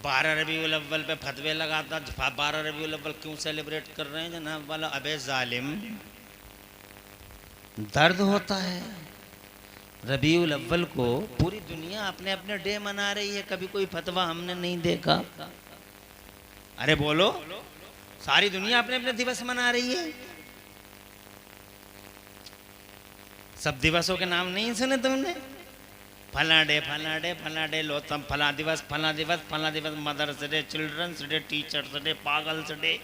12 रबीउल अव्वल पे फतवे लगाता। 12 रबीउल अव्वल क्यों सेलिब्रेट कर रहे हैं जनाब वाला? अबे जालिम, दर्द होता है। रबीउल अव्वल को पूरी दुनिया अपने अपने डे मना रही है, कभी कोई फतवा हमने नहीं देखा। अरे बोलो, सारी दुनिया अपने अपने दिवस मना रही है। सब दिवसों के नाम नहीं सुने तुमने? फला डे, फला डे, फला डे, लो तम फला दिवस, फला दिवस, फला दिवस, mother's day, children's day, teachers' day, पागल्स day.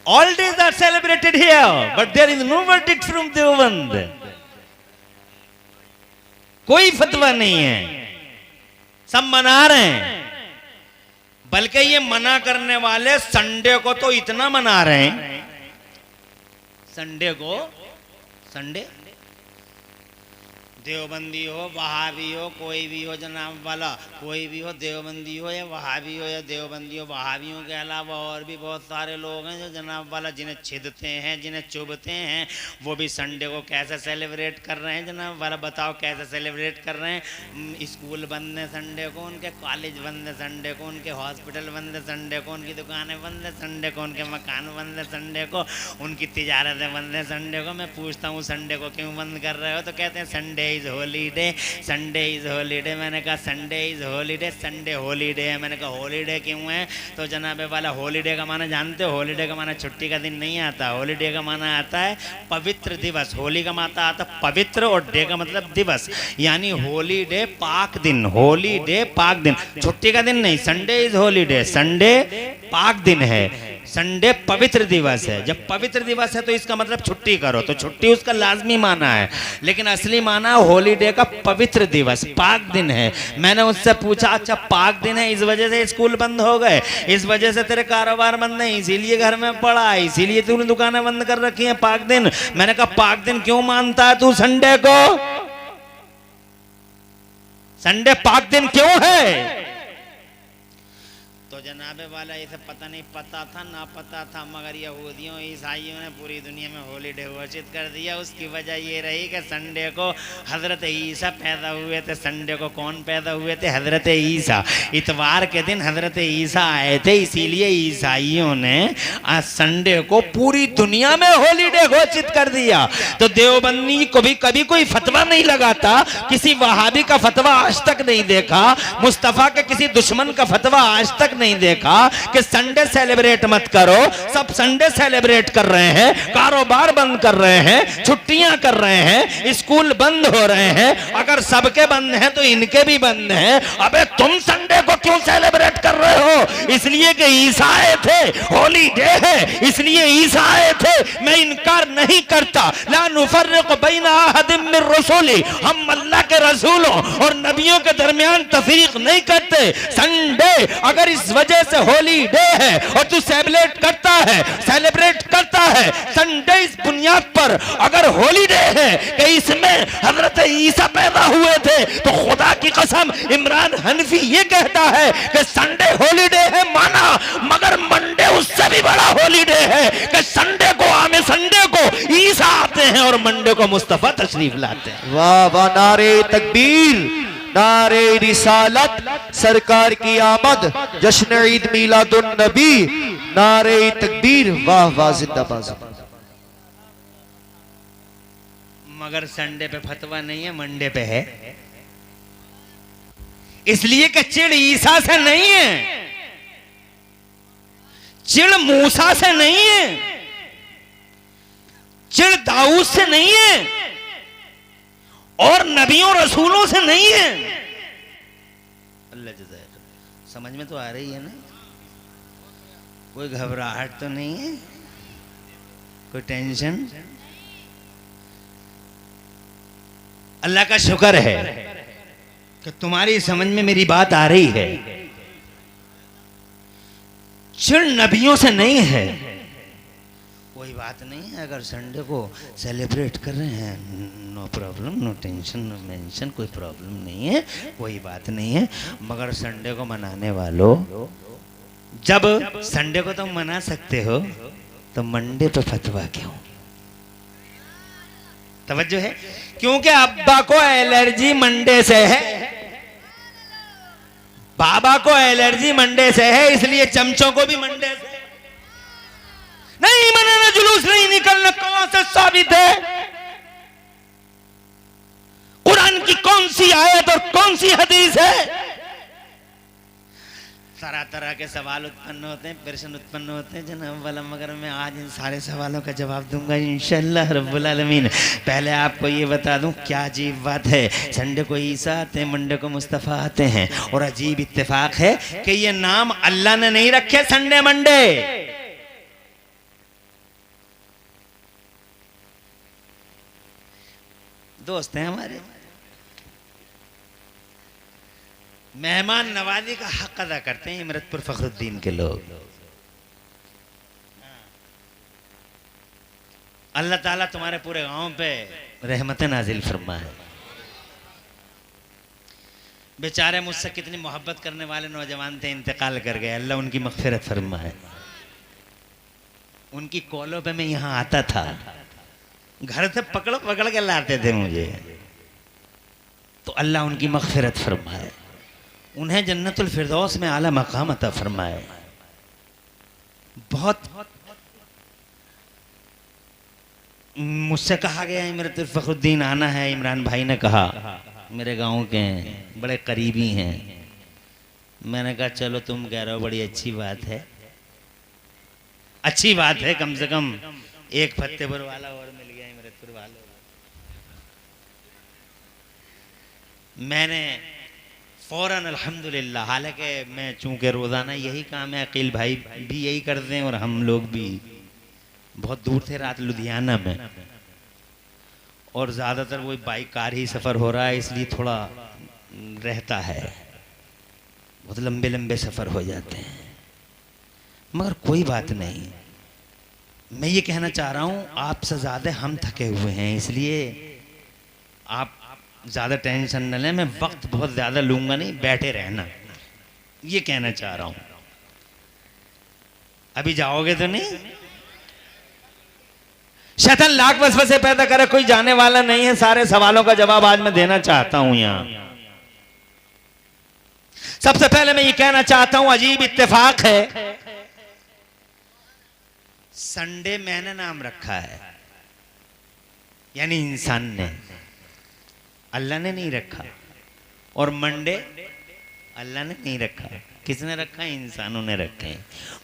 All days are celebrated here, but there is no verdict from Deoband. कोई फतवा नहीं है, सब मना रहे हैं। बल्कि ये मना करने वाले संडे को तो इतना मना रहे हैं, संडे को, संडे देवबंदी हो, वहाबी हो, कोई भी हो जनाब वाला, कोई भी हो, देवबंदी हो या वहाबी हो या देवबंदी हो, वहाबियों के अलावा और भी बहुत सारे लोग हैं जो जनाब वाला जिन्हें छिदते हैं, जिन्हें चुभते हैं, वो भी संडे को कैसे सेलिब्रेट कर रहे हैं जनाब वाला? बताओ कैसे सेलिब्रेट कर रहे हैं? स्कूल बंद है संडे को, उनके कॉलेज बंद है संडे को, उनके हॉस्पिटल बंद है संडे को, उनकी दुकानें बंद है संडे को, उनके मकान बंद है संडे को, उनकी तिजारतें बंद है संडे को। मैं पूछता हूँ संडे को क्यों बंद कर रहे हो? तो कहते हैं Sunday is holiday, Sunday is holiday. मैंने कहा Sunday is holiday, Sunday holiday है। मैंने कहा हॉलीडे क्यों है? तो जनाब वाला हॉलीडे का माना जानते हो? हॉलीडे का माना छुट्टी का दिन नहीं आता, हॉलीडे का माना आता है पवित्र दिवस। होली का माता आता पवित्र और डे का मतलब दिवस, यानी हॉलीडे पाक दिन, हॉलीडे पाक दिन, छुट्टी का दिन नहीं। संडे इज हॉलीडे, संडे पाक दिन है, संडे पवित्र दिवस है। जब पवित्र दिवस है तो इसका मतलब छुट्टी करो, तो छुट्टी उसका लाजमी माना है, लेकिन असली माना हॉलीडे का पवित्र दिवस, पाक दिन है। मैंने उससे पूछा अच्छा पाक दिन है, इस वजह से स्कूल बंद हो गए, इस वजह से तेरे कारोबार बंद नहीं, इसीलिए घर में पड़ा, इसीलिए तूने दुकानें बंद कर रखी हैं पाक दिन? मैंने कहा पाक दिन क्यों मानता है तू संडे को? संडे पाक दिन क्यों है? तो जनाबे वाला इसे पता नहीं, पता था ना पता था, मगर यहूदियों ईसाइयों ने पूरी दुनिया में हॉलीडे घोषित कर दिया। उसकी वजह ये रही कि संडे को हजरत ईसा पैदा हुए थे। संडे को कौन पैदा हुए थे? हजरत ईसा। इतवार के दिन हजरत ईसा आए थे, इसीलिए ईसाइयों ने आज संडे को पूरी दुनिया में हॉलीडे घोषित कर दिया। तो देवबंदी को भी कभी कोई फतवा नहीं लगाता, किसी वहाबी का फतवा आज तक नहीं देखा, मुस्तफा के किसी दुश्मन का फतवा आज तक नहीं देखा कि संडे सेलिब्रेट मत करो। सब संडे सेलिब्रेट कर रहे हैं, कारोबार बंद कर रहे हैं, छुट्टियां कर रहे हैं, स्कूल बंद हो रहे हैं। अगर सबके बंद हैं तो इनके भी बंद हैं। अबे तुम संडे को क्यों सेलिब्रेट कर रहे हो? इसलिए कि ईसा आए थे, हॉलीडे है इसलिए ईसा आए थे। मैं इनकार नहीं करता, ला नुफर्रिकु बैन अहदिम मिर रसूली, हम अल्लाह के रसूलों और नबियों के दरमियान तफरीक नहीं करते। संडे अगर इस वजह से हॉलीडे है और तू सेलिब्रेट करता है संडे इस बुनियाद पर अगर हॉलीडे है कि इसमें हजरत ईसा पैदा हुए थे, तो खुदा की कसम इमरान हनफी ये कहता है कि संडे हॉलीडे है माना, मगर मंडे उससे भी बड़ा हॉलीडे है कि संडे को आमे संडे को ईसा आते हैं और मंडे को मुस्तफा तशरीफ लाते हैं। वाह वाह, नारे तकबीर, नारे रिसालत, सरकार की आमद, जश्न ईद मिलादुन नबी, नारे तकबीर, वाह वाह, जिंदाबाद। मगर संडे पे फतवा नहीं है, मंडे पे है। इसलिए कि चिड़ ईसा से नहीं है, चिड़ मूसा से नहीं है, चिड़ दाऊद से नहीं है और नबियों रसूलों से नहीं है। अल्लाह जज़ाक। समझ में तो आ रही है ना? कोई घबराहट तो नहीं है, कोई टेंशन? अल्लाह का शुक्र है कि तुम्हारी समझ में मेरी बात आ रही है। चिड़ नबियों से नहीं है। कोई बात नहीं है, अगर संडे को सेलिब्रेट कर रहे हैं, no problem, no tension, no mention, कोई प्रॉब्लम नहीं है, कोई बात नहीं है। मगर संडे को मनाने वालों, जब संडे को तुम मना सकते हो तो मंडे पे फतवा क्यों? तवज्जो है? क्योंकि अब्बा को एलर्जी मंडे से है। बाबा को एलर्जी मंडे से है, इसलिए चमचों को भी मंडे से। नहीं मनाना, जुलूस नहीं निकलना, कहां से साबित है? कुरान की कौन सी आयत और कौन सी हदीस है? तरह तरह के सवाल उत्पन्न होते हैं, प्रश्न उत्पन्न होते हैं जनाब वाला, मगर मैं आज इन सारे सवालों का जवाब दूंगा इंशाअल्लाह रब्बुल आलमीन। पहले आपको ये बता दूं क्या अजीब बात है, संडे को ईसा आते हैं, मंडे को मुस्तफ़ा आते हैं, और अजीब इत्तेफाक है कि ये नाम अल्लाह ने नहीं रखे संडे मंडे। दोस्त हैं हमारे, मेहमान नवाजी का हक अदा करते हैं इमरतपुर फखरुद्दीन के लोग। अल्लाह ताला तुम्हारे पूरे गांव पे रहमतें नाजिल फरमाए। बेचारे मुझसे कितनी मोहब्बत करने वाले नौजवान थे, इंतकाल कर गए, अल्लाह उनकी मगफिरत फरमाए। उनकी कॉलों पे मैं यहाँ आता था, घर से पकड़ पकड़ के लाते थे मुझे, तो अल्लाह उनकी मगफिरत फरमाए, उन्हें जन्नतुल फिरदौस में आला मकाम अता फरमाए। बहुत मुझसे कहा गया इमरतपुर फखरुद्दीन आना है, इमरान भाई ने कहा, मेरे गांव के हैं, बड़े करीबी हैं। मैंने कहा चलो तुम कह रहे हो, बड़ी अच्छी बात है, अच्छी बात है, कम से कम एक फतेहपुर वाला और मिल गया इमरतपुर वालों। मैंने फौरन अल्हम्दुलिल्लाह, हालांकि मैं चूंकि रोज़ाना यही काम है, अकील भाई भी यही करते हैं और हम लोग भी, बहुत दूर थे रात लुधियाना में, और ज़्यादातर वही बाइक कार ही सफ़र हो रहा है, इसलिए थोड़ा रहता है, बहुत लंबे लंबे सफ़र हो जाते हैं, मगर कोई बात नहीं। मैं ये कहना चाह रहा हूँ, आपसे ज़्यादा हम थके हुए हैं, इसलिए आप ज़्यादा टेंशन न लें, मैं वक्त बहुत ज़्यादा लूँगा नहीं, बैठे रहना, ये कहना चाह रहा हूँ। अभी जाओगे तो नहीं? शैतान लाख वसवसे पैदा करे, कोई जाने वाला नहीं है। सारे सवालों का जवाब आज मैं देना चाहता हूं यहां। सबसे पहले मैं ये कहना चाहता हूं, अजीब इत्तेफाक है, संडे मैंने नाम रखा है, यानी इंसान ने, अल्लाह ने नहीं रखा, और मंडे अल्लाह ने नहीं रखा, किसने रखा? इंसानों ने रखे।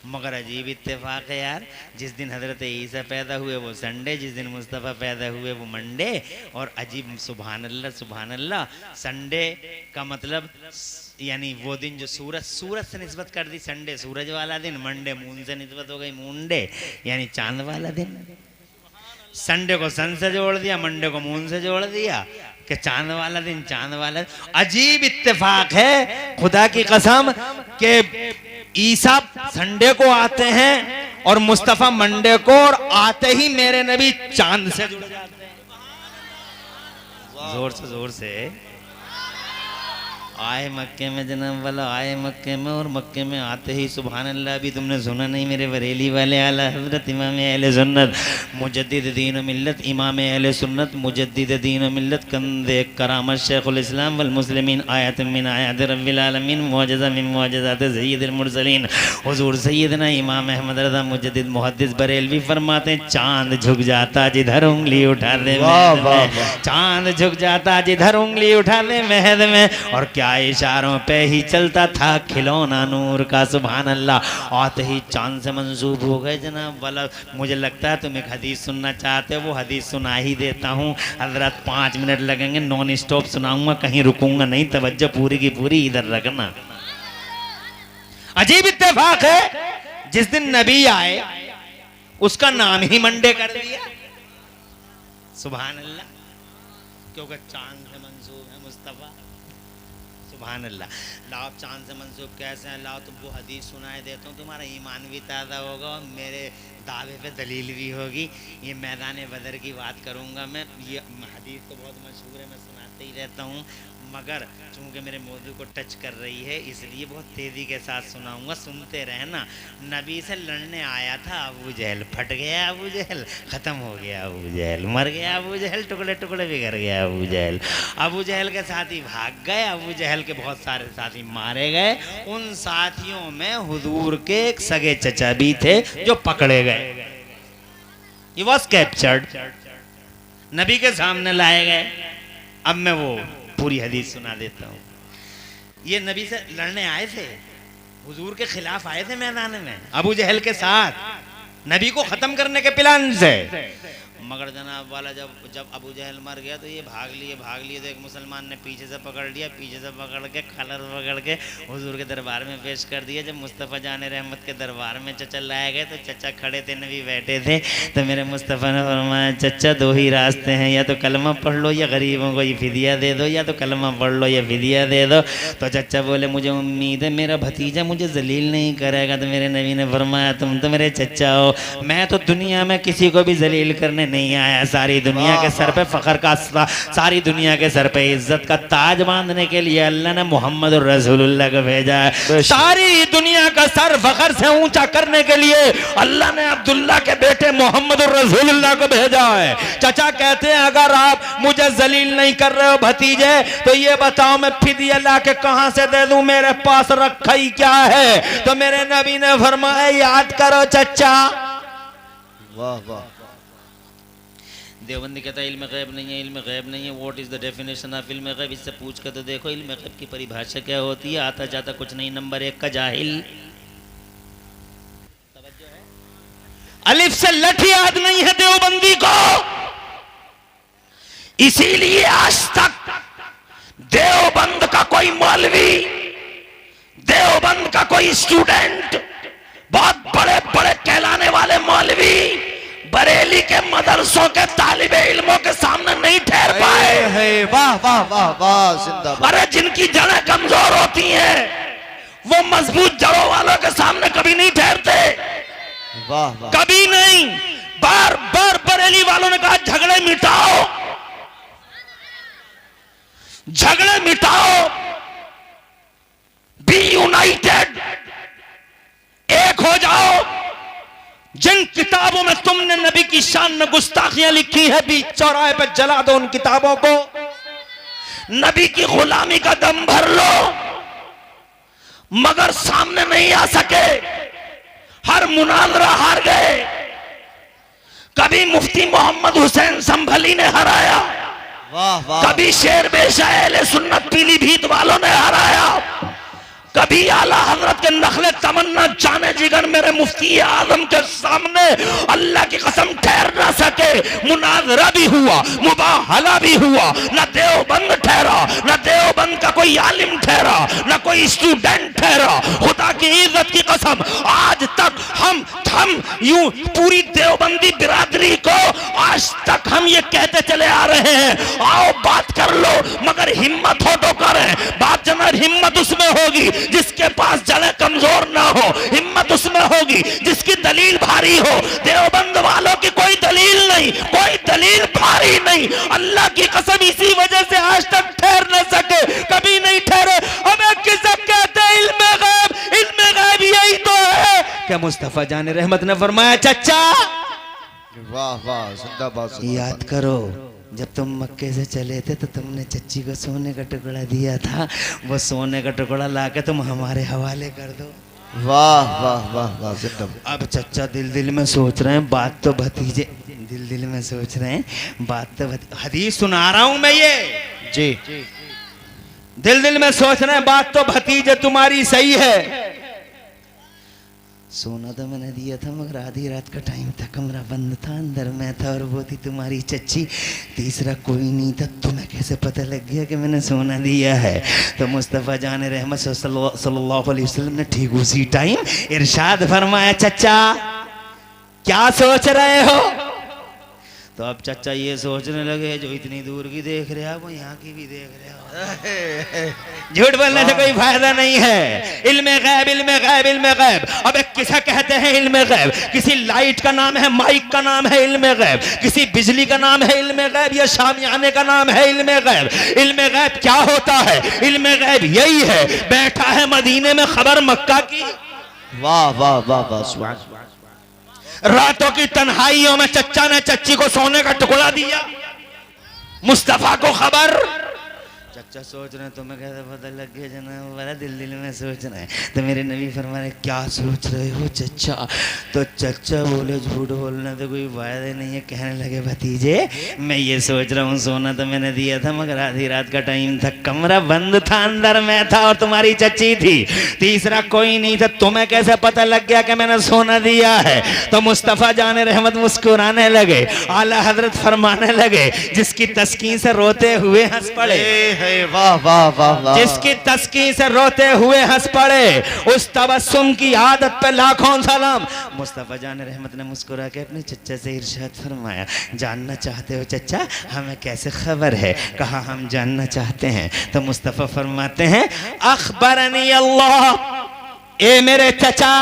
मगर अजीब इत्तेफाक है यार, जिस दिन हजरत ईसा पैदा हुए वो संडे, जिस दिन मुस्तफ़ा पैदा हुए वो मंडे। और अजीब, सुभान अल्लाह, संडे का मतलब यानी वो दिन जो सूरज से निस्बत कर दी, संडे सूरज वाला दिन, मंडे मून से निस्बत हो गई, मूनडे यानी चांद वाला दिन। संडे को सन से जोड़ दिया, मंडे को मून से जोड़ दिया कि चांद वाला दिन, चांद वाला। अजीब इत्तेफाक है खुदा की कसम कि ईसा संडे को आते हैं और मुस्तफ़ा मंडे को, और आते ही मेरे नबी चांद से जुड़ जाते हैं। जोर से आए मक्के में, जनाब वाला आए मक्के में, और मक्के में आते ही सुभान अल्लाह। अभी तुमने सुना नहीं मेरे बरेली वाले आला हज़रत इमाम अहले सुन्नत मुजद्दिद दीन व मिल्लत, इमाम अहले सुन्नत मुजद्दिद दीन व मिल्लत, कंदे करामत शेखुल इस्लाम वल मुस्लिमीन, आयत मिन आयात रब्बिल आलमीन, मुअज्जज़ा मिन मुअज्जज़ात सय्यिदिल मुरसलीन, हुज़ूर सैयदना इमाम अहमद रज़ा मुजद्दिद मुहद्दिस बरेलवी फरमाते हैं, चांद झुक जाता जिधर उंगली उठा दे, चांद झुक जाता जिधर उंगली उठा दे महद में, और क्या इशारों पे ही चलता था खिलौना नूर का, सुभान अल्लाह। आते ही चांद से मंसूब हो गए जनाब वाला। मुझे लगता है तुम एक हदीस सुनना चाहते हो, वो हदीस सुना ही देता हूँ। हजरत 5 मिनट लगेंगे, नॉन स्टॉप सुनाऊंगा, कहीं रुकूंगा नहीं, तवज्जो पूरी की पूरी इधर रखना। अजीब इत्तेफाक है, जिस दिन नबी आए उसका नाम ही मंडे कर दिया, सुभान अल्लाह, क्योंकि चांद से मंसूब है मुस्तफ़ा, सुभान अल्लाह। लाओ चांद से मंसूब कैसे हैं, लाओ तो वो हदीस सुनाए देता हूँ, तुम्हारा ईमान भी ताज़ा होगा और मेरे दावे पे दलील भी होगी। ये मैदान बदर की बात करूँगा मैं, ये हदीस तो बहुत मशहूर है, मैं सुनाते ही रहता हूँ। मगर चूंकि मेरे मौजू को टच कर रही है इसलिए बहुत तेजी के साथ सुनाऊंगा, सुनते रहना। नबी से लड़ने आया था अबू जहल, फट गया अबू जहल, खत्म हो गया अबू जहल, मर गया अबू जहल, टुकड़े टुकड़े बिगड़ गया अबू जहल। अबू जहल के साथी भाग गए, अबू जहल के बहुत सारे साथी मारे गए। उन साथियों में हुजूर के एक सगे चचा भी थे जो पकड़े गए। He was captured, नबी के सामने लाए गए। अब मैं वो पूरी हदीस सुना देता हूँ। ये नबी से लड़ने आए थे, हुजूर के खिलाफ आए थे मैदान में अबू जहल के साथ, नबी को खत्म करने के प्लान से। मगर जनाब वाला जब अबू जहल मर गया तो ये भाग लिए तो एक मुसलमान ने पीछे से पकड़ लिया, पीछे से पकड़ के कलर पकड़ के हुजूर के दरबार में पेश कर दिया। जब मुस्तफ़ा जान रहमत के दरबार में चचा लाए गए तो चचा खड़े थे, नबी बैठे थे। तो मेरे मुस्तफ़ा ने फरमाया, चचा दो ही रास्ते हैं, या तो कलमा पढ़ लो या गरीबों को ये फिदिया दे दो, या तो कलमा पढ़ लो या फिदिया दे दो। तो चचा बोले, मुझे उम्मीद है मेरा भतीजा मुझे जलील नहीं करेगा। तो मेरे नबी ने फरमाया, तुम तो मेरे चचा हो, मैं तो दुनिया में किसी को भी जलील करने नहीं आया। सारी दुनिया के सर पे फखर का, सारी दुनिया के सर पे इज्जत का ताज बांधने के लिए अल्लाह ने मोहम्मद रसूलुल्लाह को भेजा है। सारी दुनिया का सर फखर से ऊंचा करने के लिए अल्लाह ने अब्दुल्ला के बेटे मोहम्मद रसूलुल्लाह को भेजा है। चचा कहते हैं, अगर आप मुझे जलील नहीं कर रहे हो भतीजे, तो ये बताओ मैं फिदिया ला के कहां से दे दूं, मेरे पास रखा ही क्या है। तो मेरे नबी ने फरमाया, याद करो चचा। वाह वाह। देवबंदी कहता है इल्म गैब नहीं है, इल्म गैब नहीं है। What is the definition of इल्म गैब? इससे पूछ कर तो देखो इल्म गैब की परिभाषा क्या होती है। आता जाता कुछ नहीं, नंबर 1 का जाहिल। अलिफ से लठ याद नहीं है देवबंदी को, इसीलिए आज तक देवबंद का कोई मौलवी, देवबंद का कोई स्टूडेंट, बहुत बड़े बड़े कहलाने वाले मौलवी बरेली के मदरसों के तालिबे इल्मों के सामने नहीं ठहर पाए। वाह वाह वाह वाह, जिंदाबाद। अरे जिनकी जड़ें कमजोर होती हैं वो मजबूत जड़ों वालों के सामने कभी नहीं ठहरते। वाह वाह। कभी नहीं। बार बार बरेली वालों ने कहा, झगड़े मिटाओ, झगड़े मिटाओ, बी यूनाइटेड, एक हो जाओ। जिन किताबों में तुमने नबी की शान में गुस्ताखियां लिखी है, बीच चौराहे पर जला दो उन किताबों को। नबी की गुलामी का दम भर लो, मगर सामने नहीं आ सके। हर मुनाजरा हार गए। कभी मुफ्ती मोहम्मद हुसैन संभली ने हराया, वाह वाह। कभी शेर बेशा अहले सुन्नत पीलीभीत वालों ने हराया, कभी आला हजरत के नखले तमन्ना जाने जिगर मेरे मुफ्ती आजम के सामने अल्लाह की कसम ठहर ना सके। मुनाजरा भी हुआ, मुबाहला भी हुआ, न देवबंद ठहरा, न देवबंद का कोई आलिम ठहरा, न कोई स्टूडेंट ठहरा। खुदा की इज्जत की कसम, आज तक हम यूं पूरी देवबंदी बिरादरी को आज तक हम ये कहते चले आ रहे हैं, आओ बात कर लो, मगर हिम्मत हो तो करें बात। जनाब हिम्मत उसमें होगी जिसके पास जड़ें कमजोर ना हो, हिम्मत उसमें होगी जिसकी दलील भारी हो। देवबंद वालों की कोई दलील नहीं, कोई दलील भारी नहीं। अल्लाह की कसम इसी वजह से आज तक ठहर न सके, कभी नहीं ठहरे। हमें किसे कहते हैं इल्म गैब? इल्म गैब यही तो है क्या मुस्तफा जान रहमत ने फरमाया, चचा वाह वाह, जिंदाबाद। याद करो जब तुम मक्के से चले थे तो तुमने चच्ची को सोने का टुकड़ा दिया था, वो सोने का टुकड़ा लाके तुम हमारे हवाले कर दो। वाह वाह वाह वाह, जिंदाबाद। अब चचा दिल दिल में सोच रहे हैं, बात तो भतीजे दिल दिल में सोच रहे हैं, बात तो हदीस सुना रहा हूं मैं ये जी। दिल दिल में सोच रहे हैं, बात तो भतीजे तुम्हारी सही है। सोना तो मैंने दिया था मगर आधी रात का टाइम था, कमरा बंद था, अंदर मैं था और वो थी तुम्हारी चच्ची, तीसरा कोई नहीं था। तुम्हें कैसे पता लग गया कि मैंने सोना दिया है? तो मुस्तफ़ा जान रहमत सल्लल्लाहु अलैहि वसल्लम ने ठीक उसी टाइम इरशाद फरमाया, चचा क्या सोच रहे हो? तो अब चचा ये सोचने लगे जो इतनी दूर की देख रहे वो यहाँ की भी देख रहे हो। झूठ बोलने से कोई फायदा नहीं है। इल्मे गैब, इल्मे गैब, इल्मे गैब। अब एक किसे कहते हैं इल्मे गैब? किसी लाइट का नाम है, माइक का नाम है इल्मे गैब, किसी बिजली का नाम है इल्मे गैब, या शामियाने का नाम है इल्मे गैब। इल्मे गैब क्या होता है? इल्मे गैब यही है, बैठा है मदीने में खबर मक्का की। वाह वाह वाह वाह, सुभान। रातों की तन्हाइयों में चच्चा ने चच्ची को सोने का टुकड़ा दिया, मुस्तफा को खबर। चच्चा सोच रहे हैं तुम्हें कैसे पता लग गया जनाब? बड़ा दिल दिल में सोच रहे हैं। तो मेरे नबी फरमाने क्या सोच रहे हो चच्चा? तो चच्चा बोले झूठ बोलना तो कोई फायदा नहीं है। कहने लगे भतीजे मैं ये सोच रहा हूँ, सोना तो मैंने दिया था मगर आधी रात का टाइम था, कमरा बंद था, अंदर मैं था और तुम्हारी चच्ची थी, तीसरा कोई नहीं था, तुम्हें कैसे पता लग गया कि मैंने सोना दिया है? तो मुस्तफ़ा जाने रहमत मुस्कुराने लगे, आला हजरत फरमाने लगे जिसकी तस्कीन से रोते हुए हंस पड़े, वाह वाह वाह वाह, जिसकी तस्कीन से रोते हुए हंस पड़े, उस तबस्सुम की आदत पे लाखों सलाम। मुस्तफ़ा जान रहमत ने मुस्कुरा के अपने चच्चा से इरशाद फरमाया, जानना चाहते हो चच्चा हमें कैसे खबर है? कहा हम जानना चाहते हैं। तो मुस्तफ़ा फरमाते हैं अखबरनी अल्लाह, ए मेरे चचा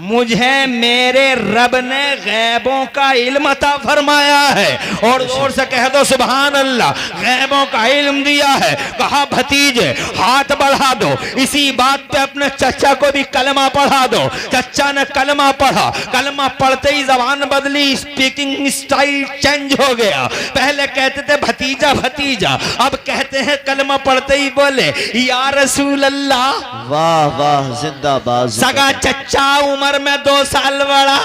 मुझे मेरे रब ने गैबों का इल्म अता फरमाया है। और जोर से कह दो सुभान अल्लाह, गैबों का इल्म दिया है। कहा भतीजे हाथ बढ़ा दो, इसी बात पे अपने चचा को भी कलमा पढ़ा दो। चचा ने कलमा पढ़ा, कलमा पढ़ते ही जबान बदली, स्पीकिंग स्टाइल चेंज हो गया। पहले कहते थे भतीजा भतीजा, अब कहते हैं कलमा पढ़ते ही बोले या रसूल अल्लाह। वाह वाह, जिंदाबाद। सगा चचा उम्र में 2 साल बड़ा,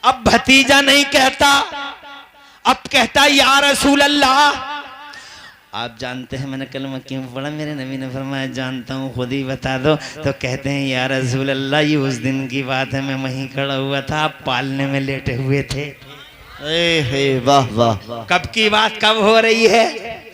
अब भतीजा नहीं कहता, अब कहता या रसूल अल्लाह। आप जानते हैं मैंने कलमा क्यों पढ़ा? मेरे नबी ने फरमाया जानता हूँ, खुद ही बता दो। तो कहते हैं या रसूल अल्लाह ये उस दिन की बात है, मैं वहीं खड़ा हुआ था, आप पालने में लेटे हुए थे। वाह वाह, कब की बात कब हो रही है?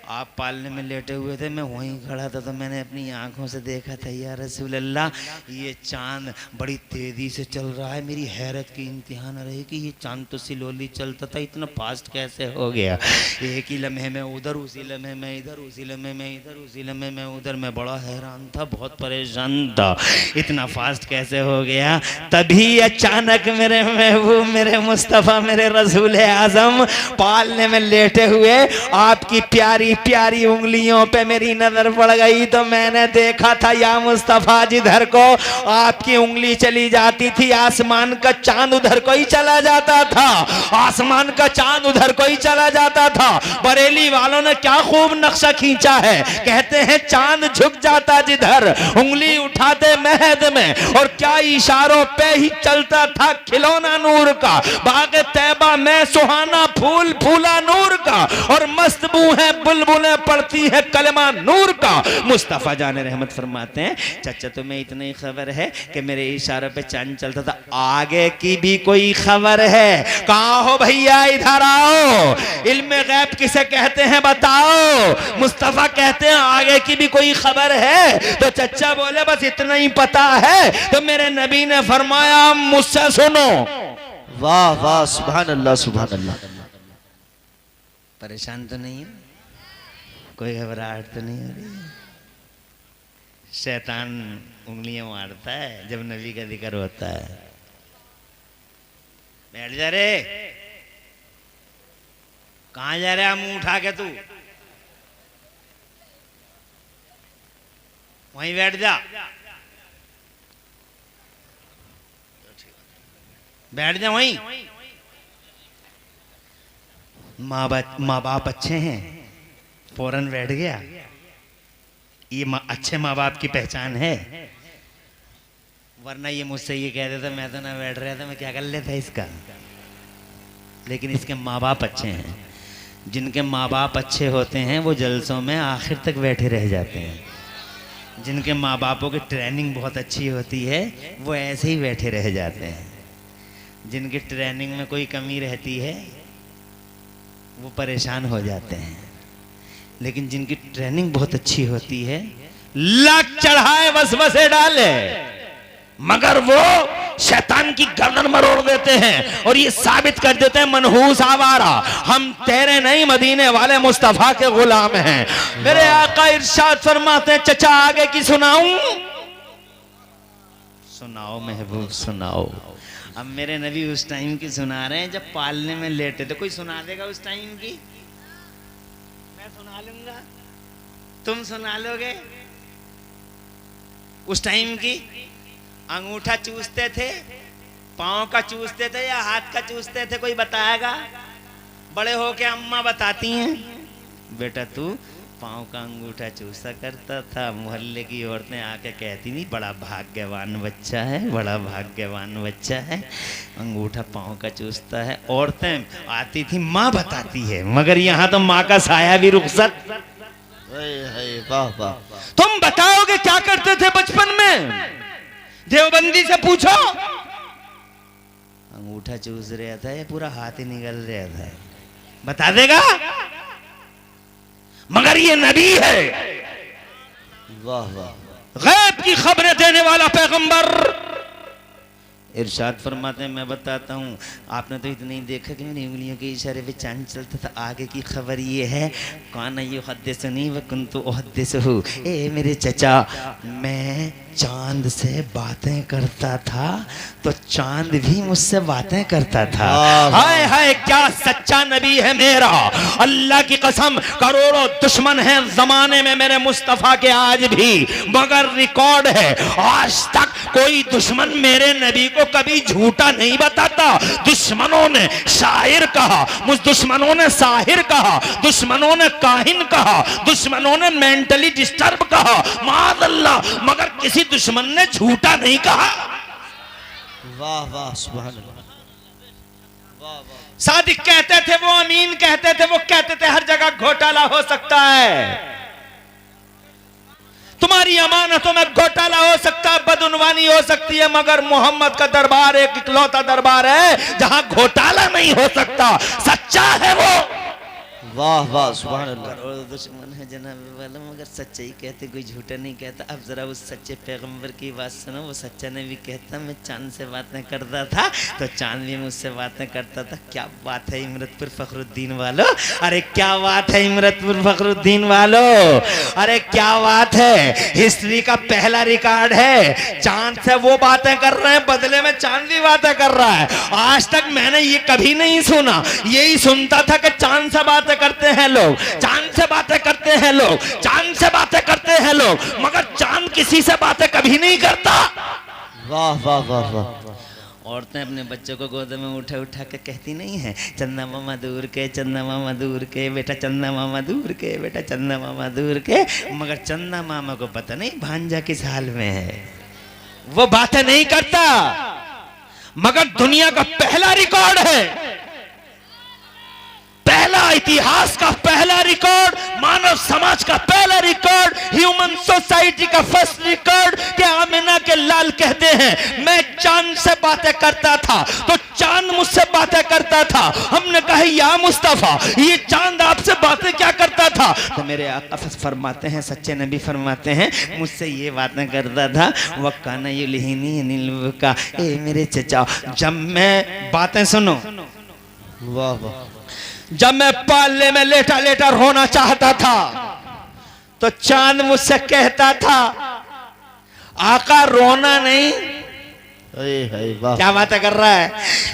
आप पालने में लेटे हुए थे, मैं वहीं खड़ा था, तो मैंने अपनी आंखों से देखा था या रसूल अल्लाह ये चांद बड़ी तेजी से चल रहा है। मेरी हैरत की इंतहा न रही कि ये चांद तो स्लोली चलता था, इतना फास्ट कैसे हो गया? एक ही लम्हे में उधर, उसी लम्हे में इधर, उसी लम्हे में इधर, उसी लम्हे में उधर। मैं बड़ा हैरान था, बहुत परेशान था, इतना फास्ट कैसे हो गया? तभी अचानक मेरे महबूब, मेरे मुस्तफ़ा, मेरे रसूल आज़म पालने में लेटे हुए आपकी प्यारी प्यारी उंगलियों पे मेरी नजर पड़ गई। तो मैंने देखा था या मुस्तफा जिधर को आपकी उंगली चली जाती थी आसमान का चांद उधर को ही चला जाता था, आसमान का चांद उधर को ही चला जाता था। बरेली वालों ने क्या खूब नक्शा खींचा है, कहते हैं चांद झुक जाता जिधर, उंगली उठाते महद में, और क्या इशारों पे ही चलता था खिलौना नूर का। बाग तैबा में सुहाना फूल फूला नूर का, और मस्त बू है बुलबुलें पड़ती है कलमा नूर का। मुस्तफा जाने रहमत फरमाते हैं चचा तुम्हें इतनी खबर है कि मेरे इशारे पे चांद चलता था, आगे की भी कोई खबर है? कहाँ हो भैया, इधर आओ। इल्मे गैब किसे कहते हैं बताओ? मुस्तफा कहते हैं आगे की भी कोई खबर है? तो चचा बोले बस इतना ही पता है। तो मेरे नबी ने फरमाया मुझसे सुनो। वाह वाह, सुभान अल्लाह सुभान अल्लाह। परेशान तो नहीं है? कोई घबराहट तो नहीं हो रही? शैतान उंगलियां मारता है जब नबी का जिक्र होता है। बैठ जा रे, कहां जा रहा मुंह उठा के? तू वहीं बैठ जा, बैठ जा वहीं। माँ बाप अच्छे हैं, फौरन बैठ गया। ये अच्छे माँ बाप की पहचान है, वरना ये मुझसे ये कह देता मैं तो ना बैठ रहा था, मैं क्या कर लेता इसका। लेकिन इसके माँ बाप अच्छे हैं। जिनके माँ बाप अच्छे होते हैं वो जलसों में आखिर तक बैठे रह जाते हैं। जिनके माँ बापों की ट्रेनिंग बहुत अच्छी होती है वो ऐसे ही बैठे रह जाते हैं। जिनकी ट्रेनिंग में कोई कमी रहती है वो परेशान हो जाते हैं। लेकिन जिनकी ट्रेनिंग बहुत अच्छी होती है, लाख चढ़ाए वसवसे डाले, मगर वो शैतान की गर्दन मरोड़ देते हैं और ये साबित कर देते हैं मनहूस आवारा, हम तेरे नहीं मदीने वाले मुस्तफा के गुलाम हैं। मेरे आका इरशाद फरमाते हैं, चचा आगे की सुनाऊं? सुनाओ महबूब सुनाओ। अब मेरे नबी उस टाइम की सुना रहे हैं जब पालने में लेटे थे। कोई सुना देगा उस टाइम की? मैं सुना लूंगा, तुम सुना लोगे? उस टाइम की अंगूठा चूसते थे, पांव का चूसते थे या हाथ का चूसते थे? कोई बताएगा? बड़े होके अम्मा बताती हैं, बेटा तू पांव का अंगूठा चूसा करता था। मोहल्ले की औरतें आके कहती थी, बड़ा भाग्यवान बच्चा है, बड़ा भाग्यवान बच्चा है, अंगूठा पांव का चूसता है। औरतें आती थी, माँ बताती है, मगर यहाँ तो माँ का साया भी रुखसत। वाह वाह। तुम बताओगे क्या करते थे बचपन में? देवबंदी से पूछो। अंगूठा चूस रहा था या पूरा हाथ ही निकल रहा था? बता देगा। मगर ये नबी है, वाह वाह, गैब की खबरें देने वाला पैगंबर। इरशाद फरमाते हैं, मैं बताता हूँ, आपने तो इतना ही देखा कि मेरी उंगलियों के इशारे पे चांद चलता था। आगे की खबर ये है, काना युहद्दिसुनी व कुन्तु उहद्दिसुहु। ए मेरे चचा, मैं चांद से बातें करता था तो चांद भी मुझसे बातें करता था। हाय हाय क्या सच्चा नबी है मेरा, अल्लाह की कसम। करोड़ों दुश्मन हैं जमाने में मेरे मुस्तफा के आज भी, मगर रिकॉर्ड है आज तक कोई दुश्मन मेरे नबी को कभी झूठा नहीं बताता। दुश्मनों ने शायर कहा, मुझ दुश्मनों ने साहिर कहा, दुश्मनों ने काहिन कहा, दुश्मनों ने मेंटली डिस्टर्ब कहा, माअल्लाह, मगर किसी दुश्मन ने झूठा नहीं कहा। वाह वाह, सुभान अल्लाह। वाह वाह। सादिक कहते थे, वो अमीन कहते थे, वो कहते थे हर जगह घोटाला हो सकता है, तुम्हारी अमानतों में घोटाला हो सकता है, बदउनवानी हो सकती है, मगर मोहम्मद का दरबार एक इकलौता दरबार है जहां घोटाला नहीं हो सकता। सच्चा है वो। वाह वाह, सुभान अल्लाह। करोड़ों दुश्मन है जनाब वाला, मगर सच्चाई कहते, कोई झूठा नहीं कहता। अब जरा उस सच्चे पैगंबर की बात सुनो। वो सच्चा ने भी कहता, मैं चांद से बातें करता था तो चांद भी मुझसे बातें करता था। क्या बात है इमरतपुर फखरुद्दीन वालों, अरे क्या बात है इमरतपुर फखरुद्दीन वालों, अरे क्या बात है। हिस्ट्री का पहला रिकॉर्ड है, चांद से वो बातें कर रहे हैं, बदले में चांद भी बातें कर रहा है। आज तक मैंने ये कभी नहीं सुना, यही सुनता था कि चांद से बातें करते हैं लोग, चांद से बातें करते हैं लोग, चांद से बातें करते हैं लोग, मगर चांद किसी से बातें कभी नहीं करता। वाह वाह वाह वाह। औरतें अपने बच्चों को गोद में उठा उठा के कहती नहीं है, चंदा मामा दूर के, चंदा मामा दूर के, बेटा चंदा मामा दूर के, बेटा चंदा मामा दूर के, मगर चंदा मामा को पता नहीं भांजा किस हाल में है, वो बातें नहीं करता। मगर दुनिया का पहला रिकॉर्ड है, पहला इतिहास का पहला रिकॉर्ड, मानव समाज का पहला रिकॉर्ड, ह्यूमन सोसाइटी का फर्स्ट रिकॉर्ड कि आमिना के लाल कहते हैं, मैं चांद से बातें करता था तो चांद मुझसे बातें करता था। हमने कहा, या मुस्तफा, ये चांद आपसे बातें क्या करता था? तो मेरे आका फरमाते हैं, सच्चे नबी फरमाते हैं, मुझसे ये बातें करता था, वकाना युलहिनी अनिल का। ए मेरे चचा, जब मैं बातें सुनो, वाह वाह, जब मैं पालने में लेटा लेटा रोना चाहता था तो चांद मुझसे कहता था, आका रोना नहीं। क्या बातें कर रहा है?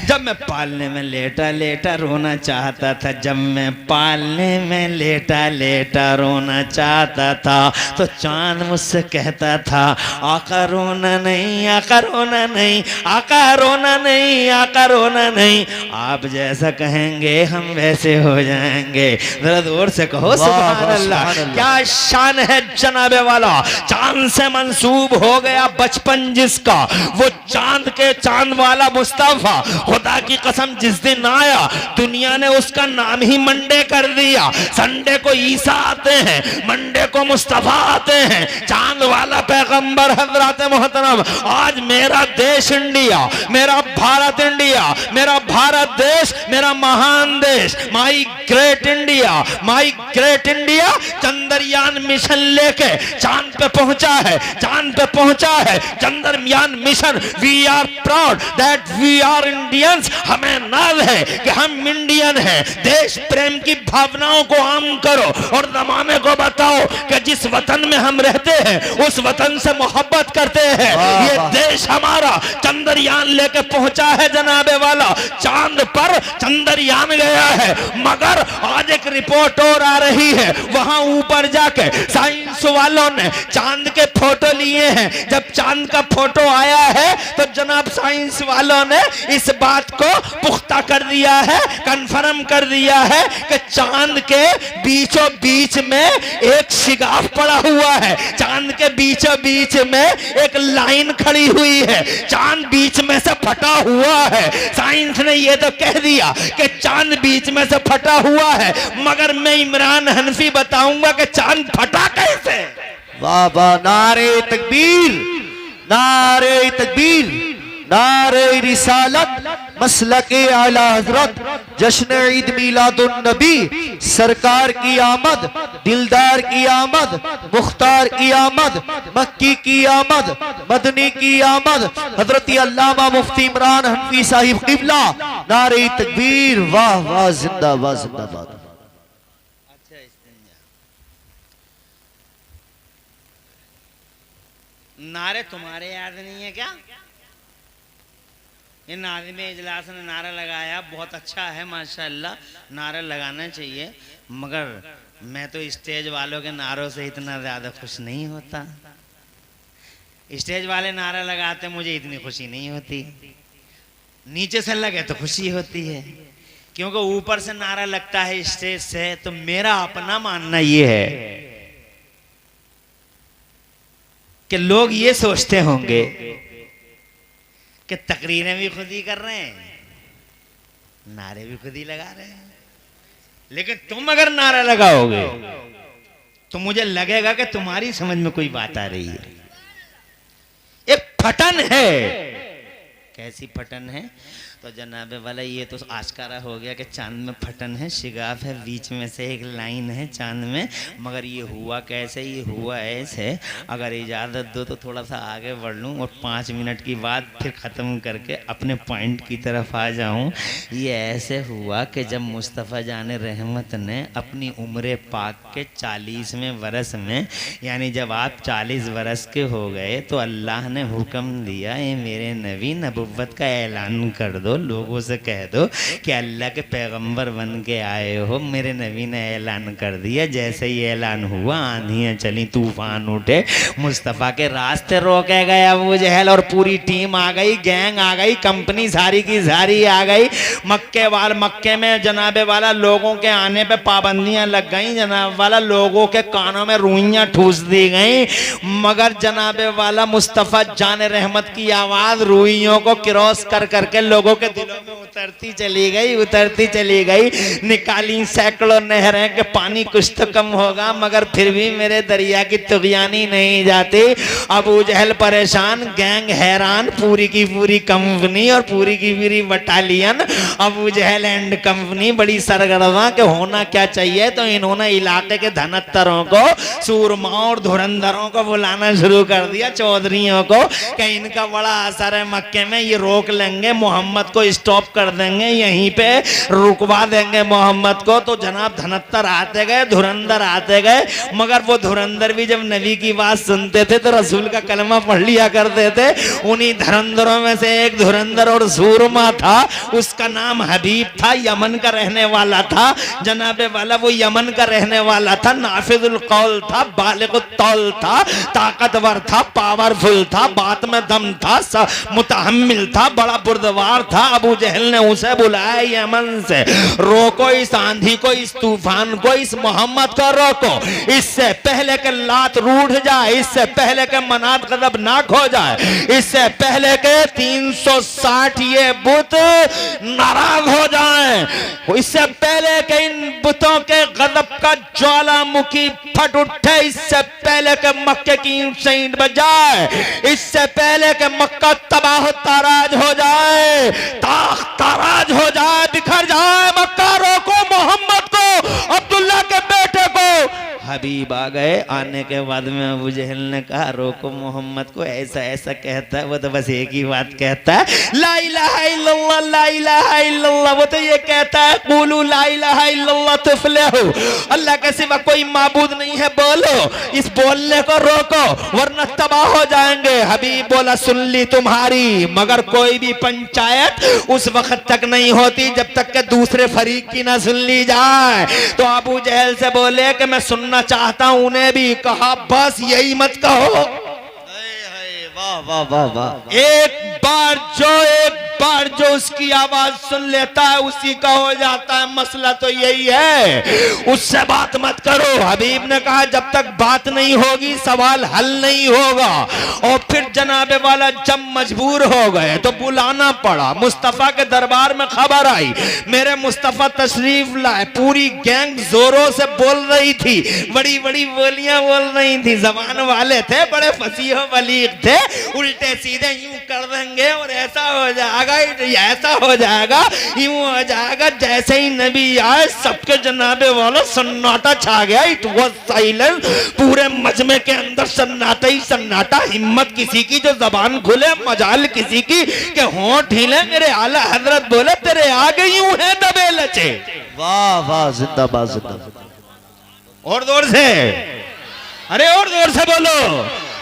जब मैं पालने में लेटा लेटा रोना चाहता था, जब मैं पालने में लेटा लेटा रोना चाहता था तो चांद मुझसे कहता था, आका रोना नहीं, आका रोना नहीं, आका रोना नहीं, आका रोना नहीं। आप जैसा कहेंगे हम वैसे हो जाएंगे। जरा जोर से कहो सुभान अल्लाह। क्या शान है जनाबे वाला। चांद से मंसूब हो गया बचपन जिसका, वो चांद के चांद वाला मुस्तफा। खुदा की कसम, जिस दिन आया दुनिया ने उसका नाम ही मंडे कर दिया। संडे को ईसा आते हैं, मंडे को मुस्तफा आते हैं। चांद वाला पैगंबर हजरत मोहतरम। आज मेरा देश इंडिया, मेरा भारत इंडिया, मेरा भारत देश, मेरा महान देश, my great India, my great India Chandrayaan mission लेके चांद पे पहुंचा है, चांद पे पहुंचा है। Chandrayaan mission we we are proud that we are Indians, हमें नाज है कि हम इंडियन हैं। देश प्रेम की भावनाओं को आम करो और जमाने को बताओ कि जिस वतन में हम रहते हैं उस वतन से मोहब्बत करते हैं। ये देश हमारा चंद्रयान लेके पहुंचा है जनाबे वाला, चांद पर चंद्रयान गया है, मगर आज एक रिपोर्ट और आ रही है, वहां ऊपर जाके साइंस वालों ने चांद के फोटो लिए हैं। जब चांद का फोटो आया है तो जनाब साइंस वालों ने इस बात को पुख्ता कर दिया है, कंफर्म कर दिया है कि चांद के बीचों बीच में एक शिगाफ पड़ा हुआ है, चांद के बीचों बीच में एक लाइन खड़ी हुई है, चांद बीच में से फटा हुआ है। साइंस ने यह तो कह दिया कि चांद बीच में से फटा हुआ है, मगर मैं इमरान हनफी बताऊंगा कि चांद फटा कैसे। वाह वाह, नारे तकबीर, नारे तकबीर, नारे रिसालत, मसलके आला हजरत, जश्न ईद मिलादुन नबी, सरकार की आमद, दिलदार की आमद, मुख्तार की आमद, मक्की की आमद, मदनी की आमद, हजरत अल्लामा मुफ्ती इमरान हनफी साहिब किबला, नारे तकबीर, वाह वाह, जिंदाबाद जिंदाबाद। नारे तुम्हारे याद नहीं है क्या? इन आदमी इजलास ने नारा लगाया, बहुत अच्छा है माशाल्लाह, नारा लगाना चाहिए, मगर मैं तो स्टेज वालों के नारों से इतना ज़्यादा खुश नहीं होता। स्टेज वाले नारा लगाते मुझे इतनी खुशी नहीं होती, नीचे से लगे तो खुशी होती है, क्योंकि ऊपर से नारा लगता है स्टेज से। तो मेरा अपना मानना ये है कि लोग ये सोचते होंगे कि तकरीरें भी खुद ही कर रहे हैं, नारे भी खुद ही लगा रहे हैं, लेकिन तुम अगर नारा लगाओगे तो मुझे लगेगा कि तुम्हारी समझ में कोई बात आ रही है। एक फटन है। कैसी फटन है? तो जनाबे वाला ये तो आश्कारा हो गया कि चांद में फटन है, शिगाफ है, बीच में से एक लाइन है चांद में, मगर ये हुआ कैसे? ये हुआ ऐसे, अगर इजाज़त दो तो थोड़ा सा आगे बढ़ लूँ और 5 मिनट की बात फिर ख़त्म करके अपने पॉइंट की तरफ आ जाऊँ। ये ऐसे हुआ कि जब मुस्तफ़ा जान रहमत ने अपनी उम्र पाक के 40वें वर्ष में, यानी जब आप 40 वर्ष के हो गए, तो अल्लाह ने हुक्म दिया, ये मेरे नबी नबुव्वत का ऐलान कर दो, लोगों से कह दो कि अल्लाह के पैगंबर बन के आए हो। मेरे नबी ने ऐलान कर दिया। जैसे ही ऐलान हुआ, आंधियां चली, तूफान उठे, मुस्तफ़ा के रास्ते रोके गए अबू जहल और पूरी टीम आ गई, गैंग आ गई, कंपनी सारी की सारी आ गई। मक्के में जनाबे वाला लोगों के आने पे पाबंदियां लग गई, जनाब वाला लोगों के कानों में रुइयां ठूस दी गई, मगर जनाबे वाला मुस्तफ़ा जान रहमत की आवाज़ रुइयों को क्रॉस कर करके लोगों के दिलों में उतरती चली गई, उतरती चली गई। निकाली सैकड़ों नहरें के पानी कुछ तो कम होगा, मगर फिर भी मेरे दरिया की तुगयानी नहीं जाती। अबू जहल परेशान, गैंग हैरान, पूरी की पूरी कंपनी और पूरी की पूरी battalion Abu Jahl and company बड़ी सरगर्मा के होना क्या चाहिए। तो इन्होंने इलाके के धनत्तरों को, सूरमाओं और धुरंधरों को बुलाना शुरू कर दिया, चौधरियों को, कि इनका बड़ा असर है मक्के में, ये रोक लेंगे, मोहम्मद को स्टॉप कर देंगे, यहीं पे रुकवा देंगे मोहम्मद को। तो जनाब धनत्तर आते गए, धुरंधर आते गए, मगर वो धुरंधर भी जब नबी की बात सुनते थे तो रसूल का कलमा पढ़ लिया करते थे। उन्हीं धुरंधरों में से एक धुरंधर और सूरमा था, उसका नाम हबीब था, यमन का रहने वाला था जनाबे वाला, वो यमन का रहने वाला था, नाफिजुल कौल था, बालिगुल तौल था, ताकतवर था, पावरफुल था, बात में दम था, मुतहम्मिल था, बड़ा बुर्दवार था। अबू जहल ने उसे बुलाया यमन से, रोको इस आंधी को, इस तूफान को, इस मोहम्मद को रोको, इससे पहले के लात रूठ जाए, इससे पहले के मनात गजबनाक हो जाए, इससे पहले के 360 ये बुत नाराज हो जाए, इससे पहले के इन बुतों के गजब का ज्वालामुखी फट उठे, इससे पहले के मक्के की ईंट बज जाए, इससे पहले के मक्का तबाह ताराज हो जाए, ताराज हो जाए, बिखर जाए, मक्का रोको मोहम्मद को, अब्दुल्ला के बेटे को। हबीब आ गए। आने के बाद में अबू जहल ने कहा रोको मोहम्मद को, ऐसा ऐसा कहता है, वो तो बस एक ही बात कहता है, ला इलाहा इल्लल्लाह, ला इलाहा इल्लल्लाह। वो तो ये कहता है कुलू ला इलाहा इल्लल्लाह तुफलिहू, अल्लाह के सिवा कोई माबूद नहीं है, बोलो। इस बोलने को रोको वरना तबाह हो जाएंगे। हबीब बोला सुन ली तुम्हारी, मगर कोई भी पंचायत उस वक्त तक नहीं होती जब तक के दूसरे फरीक की ना सुन ली जाए। तो अबू जहल से बोले कि मैं सुनना चाहता हूं, उन्हें भी कहा बस यही मत कहो। वाह वाह वाह वाह। एक बार जो उसकी आवाज सुन लेता है उसी का हो जाता है। मसला तो यही है, उससे बात मत करो। हबीब ने कहा जब तक बात नहीं होगी सवाल हल नहीं होगा। और फिर जनाबे वाला जब मजबूर हो गए तो बुलाना पड़ा। मुस्तफा के दरबार में खबर आई, मेरे मुस्तफा तशरीफ लाए। पूरी गैंग जोरों से बोल रही थी, बड़ी बड़ी बोलियां बोल रही थी। जबान वाले थे, बड़े फसीह बलीग थे, उल्टे सीधे यूं कर देंगे और ऐसा हो जाएगा, ऐसा हो जाएगा, यूं हो जाएगा। जैसे ही नबी आए सबके जनाबे वाला सन्नाटा छा गया। इट वाज साइलेंस, पूरे मजमे के अंदर सन्नाटा ही सन्नाटा। हिम्मत किसी की जो जबान खुले, मजाल किसी की के होंठ हिले। मेरे आला हजरत बोले तेरे आगे यूं है दबे लचे। वाह वाह, जिंदाबाद जिंदाबाद। और जोर से, अरे और जोर से बोलो,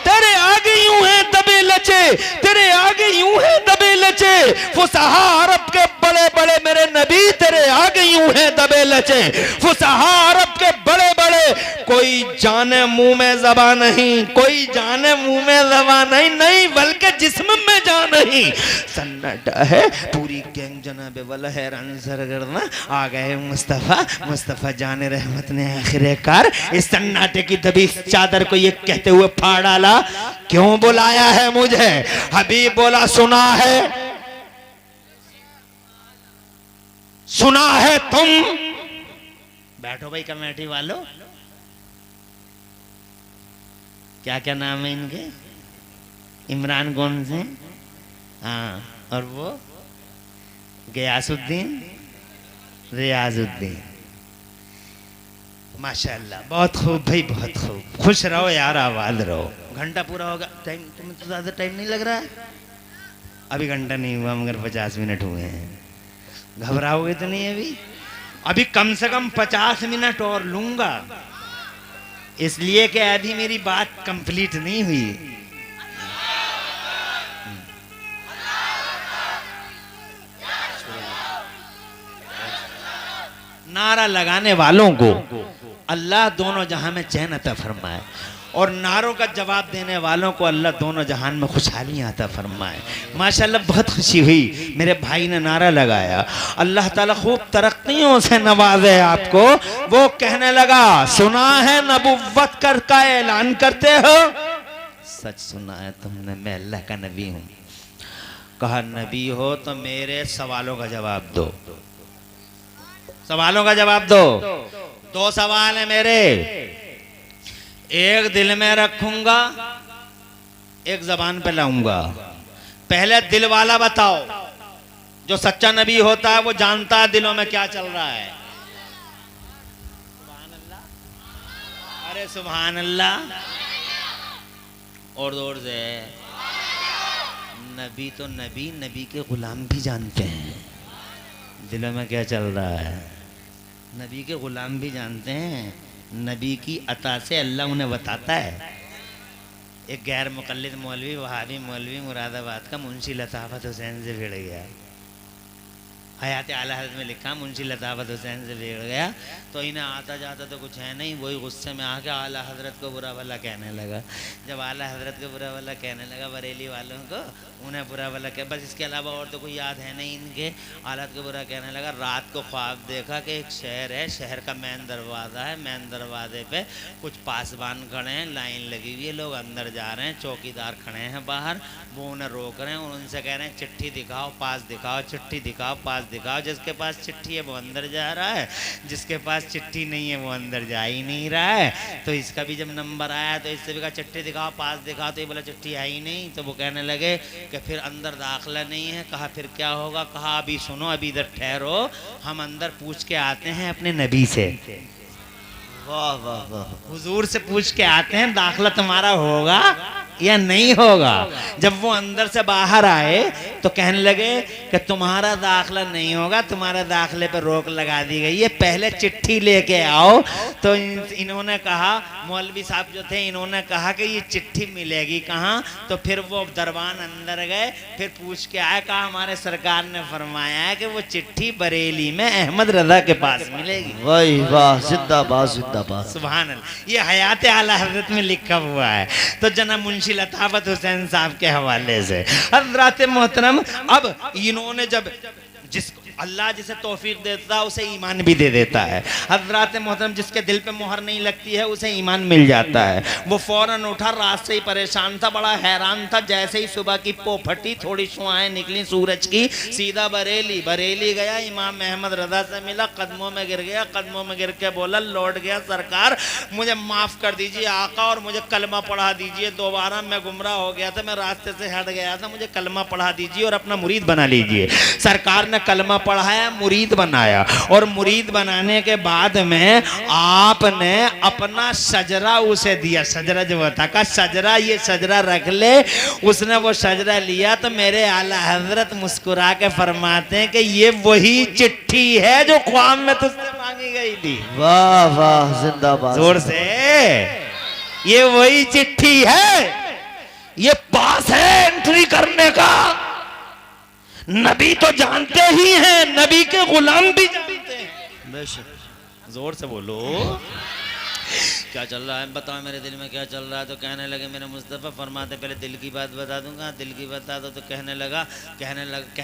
तेरे आगे यूं है दबे लचे, तेरे आगे यूं है दबे लचे। फुसहा अरब के बड़े बड़े मेरे नबी तेरे आगे यूं है दबे लचे। फुसहा अरब के बड़े बड़े, कोई जाने मुंह में ज़बान नहीं, कोई जाने मुंह में ज़बान नहीं, नहीं बल्कि जिस्म में जान नहीं। सन्नाटा है, पूरी गैंग जनाबे वाला हैरान सरगर्दा। आ गए मुस्तफ़ा जाने रहमत ने आखिरकार इस सन्नाटे की दबी चादर को ये कहते हुए फाड़ डाला, क्यों बुलाया है मुझे? हबीब बोला सुना है, सुना है तुम। बैठो भाई कमेटी वालों, क्या क्या नाम है इनके? इमरान कौन से? हाँ, और वो गयासुद्दीन, रियाजुद्दीन। माशाल्लाह, बहुत खूब भाई, बहुत खूब। खुश रहो यार, आबाद रहो। घंटा पूरा होगा, टाइम तुम्हें तो ज़्यादा टाइम नहीं लग रहा है? अभी घंटा नहीं हुआ मगर 50 मिनट हुए हैं। घबराओगे तो नहीं? अभी कम से कम 50 मिनट और लूंगा, इसलिए कि अभी मेरी बात कंप्लीट नहीं हुई। नारा लगाने वालों को अल्लाह दोनों जहां में चैन अता फरमाए, और नारों का जवाब देने वालों को अल्लाह दोनों जहान में खुशहालियां अता फरमाए। माशाल्लाह, बहुत खुशी हुई। मेरे भाई ने नारा लगाया, अल्लाह ताला खूब तरक्कियों से नवाजे आपको। वो कहने लगा सुना है नबुव्वत कर का ऐलान करते हो? सच सुना है तुमने, मैं अल्लाह का नबी हूं। कहा नबी हो तो मेरे सवालों का जवाब दो। सवालों का जवाब दो। 2 सवाल है मेरे, एक दिल में रखूंगा, एक जबान पे लाऊंगा। पहले दिल वाला बताओ, जो सच्चा नबी होता है वो जानता है दिलों में क्या चल रहा है। सुभान अल्लाह, अरे सुभान अल्लाह। और जोर से, नबी तो नबी के गुलाम भी जानते हैं दिलों में क्या चल रहा है। नबी के गुलाम भी जानते हैं, नबी की अता से अल्लाह उन्हें बताता है। एक गैर मुकल्लिद मौलवी, वहाबी मौलवी मुरादाबाद का, मुंशी लताफत हुसैन से भिड़ गया। हयात आला हज़रत में लिखा मुंशी लताफत हुसैन से भिड़ गया, तो इन्हें आता जाता तो कुछ है नहीं, वही गुस्से में आके आला हज़रत को बुरा भला कहने लगा। जब आला हज़रत को बुरा भला कहने लगा, बरेली वालों को, उन्हें बुरा भला कह, बस इसके अलावा और तो कोई याद है नहीं इनके। हालत को बुरा कहने लगा। रात को ख्वाब देखा कि एक शहर है, शहर का मेन दरवाज़ा है, मेन दरवाजे पे कुछ पासबान खड़े हैं, लाइन लगी हुई है, लोग अंदर जा रहे हैं, चौकीदार खड़े हैं बाहर, वो उन्हें रोक रहे हैं और उनसे कह रहे हैं चिट्ठी दिखाओ, पास दिखाओ, चिट्ठी दिखाओ, पास दिखाओ। जिसके पास चिट्ठी है वो अंदर जा रहा है, जिसके पास चिट्ठी नहीं है वो अंदर जा ही नहीं रहा है। तो इसका भी जब नंबर आया तो इससे भी कहा चिट्ठी दिखाओ, पास दिखाओ, तो ये बोला चिट्ठी आई नहीं। तो वो कहने लगे कि फिर अंदर दाखिला नहीं है। कहा फिर क्या होगा? कहा अभी सुनो, अभी इधर ठहरो, हम अंदर पूछ के आते हैं अपने नबी से। वाह वाह वाह। हुजूर से पूछ के आते हैं दाखिला तुम्हारा होगा या नहीं होगा। जब वो अंदर से बाहर आए तो कहने लगे कि तुम्हारा दाखिला नहीं होगा, तुम्हारे दाखिले पर रोक लगा दी गई है, पहले चिट्ठी लेके आओ। तो इन्होंने कहा, मौलवी साहब जो थे इन्होंने कहा कि ये चिट्ठी मिलेगी कहाँ। तो फिर वो दरबान अंदर गए, फिर पूछ के आए, कहा हमारे सरकार ने फरमाया है कि वो चिट्ठी बरेली में अहमद रजा के पास मिलेगी। वाह वाह, जिंदाबाद जिंदाबाद। सुभान अल्लाह। ये हयात आला हजरत में लिखा हुआ है। तो जनाब मुंशी लताफत हुसैन साहब के हवाले से हजरात मोहतरम, अब इन्होंने जब जिस अल्लाह जिसे तौफीक देता है उसे ईमान भी दे देता है। हजरात मोहतरम, जिसके दिल पे मोहर नहीं लगती है उसे ईमान मिल जाता है। वो फौरन उठा, रात से ही परेशान था, बड़ा हैरान था। जैसे ही सुबह की पो फटी, थोड़ी शुआएं निकली सूरज की, सीधा बरेली गया, इमाम अहमद रजा से मिला, कदमों में गिर गया। कदमों में गिर के बोला, लौट गया सरकार, मुझे माफ कर दीजिए आका, और मुझे कलमा पढ़ा दीजिए दोबारा, मैं गुमराह हो गया था, मैं रास्ते से हट गया था, मुझे कलमा पढ़ा दीजिए और अपना मुरीद बना लीजिए। सरकार ने कलमा पढ़ाया, मुरीद बनाया, और मुरीद बनाने के बाद में आपने अपना शजरा उसे दिया। शजरा जो था का शजरा, ये शजरा रख ले। उसने वो शजरा लिया तो मेरे आला हजरत मुस्कुरा के फरमाते हैं कि ये वही चिट्ठी है जो ख्वाब में तुझसे मांगी गई थी। वाह वाह, जिंदाबाद जोर से, ये वही चिट्ठी है, ये पास है एंट्री करने का। नबी तो जानते ही हैं, नबी के गुलाम भी जानते हैं। बेशक। जोर से बोलो, क्या चल रहा है बताओ, मेरे दिल में क्या चल रहा है। तो कहने लगे मेरे मुस्तफ़ा, फरमाते पहले दिल की बात बता दूंगा, दिल की बता दो। तो कहने लगा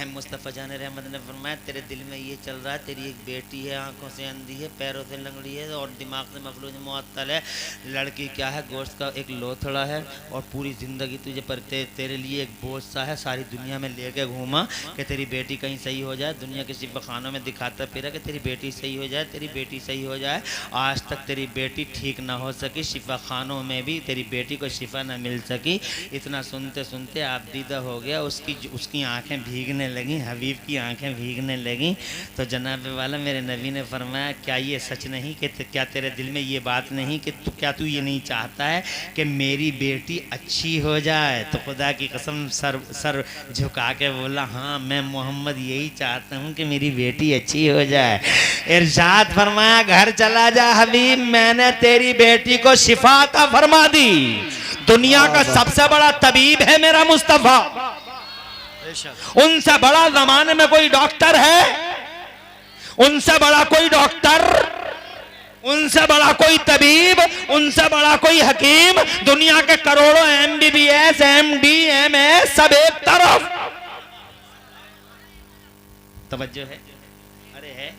मुस्तफ़ा जान रहमत ने फरमाया, तेरे दिल में ये चल रहा है, तेरी एक बेटी है, आंखों से अंधी है, पैरों से लंगड़ी है और दिमाग से मखलूज मुअत्तल है। लड़की क्या है, गोश्त का एक लोथड़ा है, और पूरी ज़िंदगी तुझे पर तेरे लिए एक बोझ सा है। सारी दुनिया में लेके घूमा कि तेरी बेटी कहीं सही हो जाए, दुनिया के शिफाखानों में दिखाता फिरा कि तेरी बेटी सही हो जाए, तेरी बेटी सही हो जाए। आज तक तेरी बेटी ठीक ना हो सकी, शिफा खानों में भी तेरी बेटी को शिफा ना मिल सकी। इतना सुनते सुनते आप दीदा हो गया, उसकी आंखें भीगने लगी, हबीब की आंखें भीगने लगी। तो जनाब वाला मेरे नबी ने फरमाया, क्या ये सच नहीं कि क्या तेरे दिल में ये बात नहीं कि क्या तू ये नहीं चाहता है कि मेरी बेटी अच्छी हो जाए। तो खुदा की कसम सर झुका के बोला, हाँ मैं मोहम्मद यही चाहता हूँ कि मेरी बेटी अच्छी हो जाए। इरशाद फरमाया, घर चला जा हबीब, मैंने तेरी बेटी को शिफा का फरमा दी। दुनिया का सबसे बड़ा तबीब है मेरा मुस्तफा, उनसे बड़ा जमाने में कोई डॉक्टर है, उनसे बड़ा कोई डॉक्टर, उनसे बड़ा कोई तबीब, उनसे बड़ा कोई हकीम। दुनिया के करोड़ों MBBS MD MS सब एक तरफ। तवज्जो है, अरे है,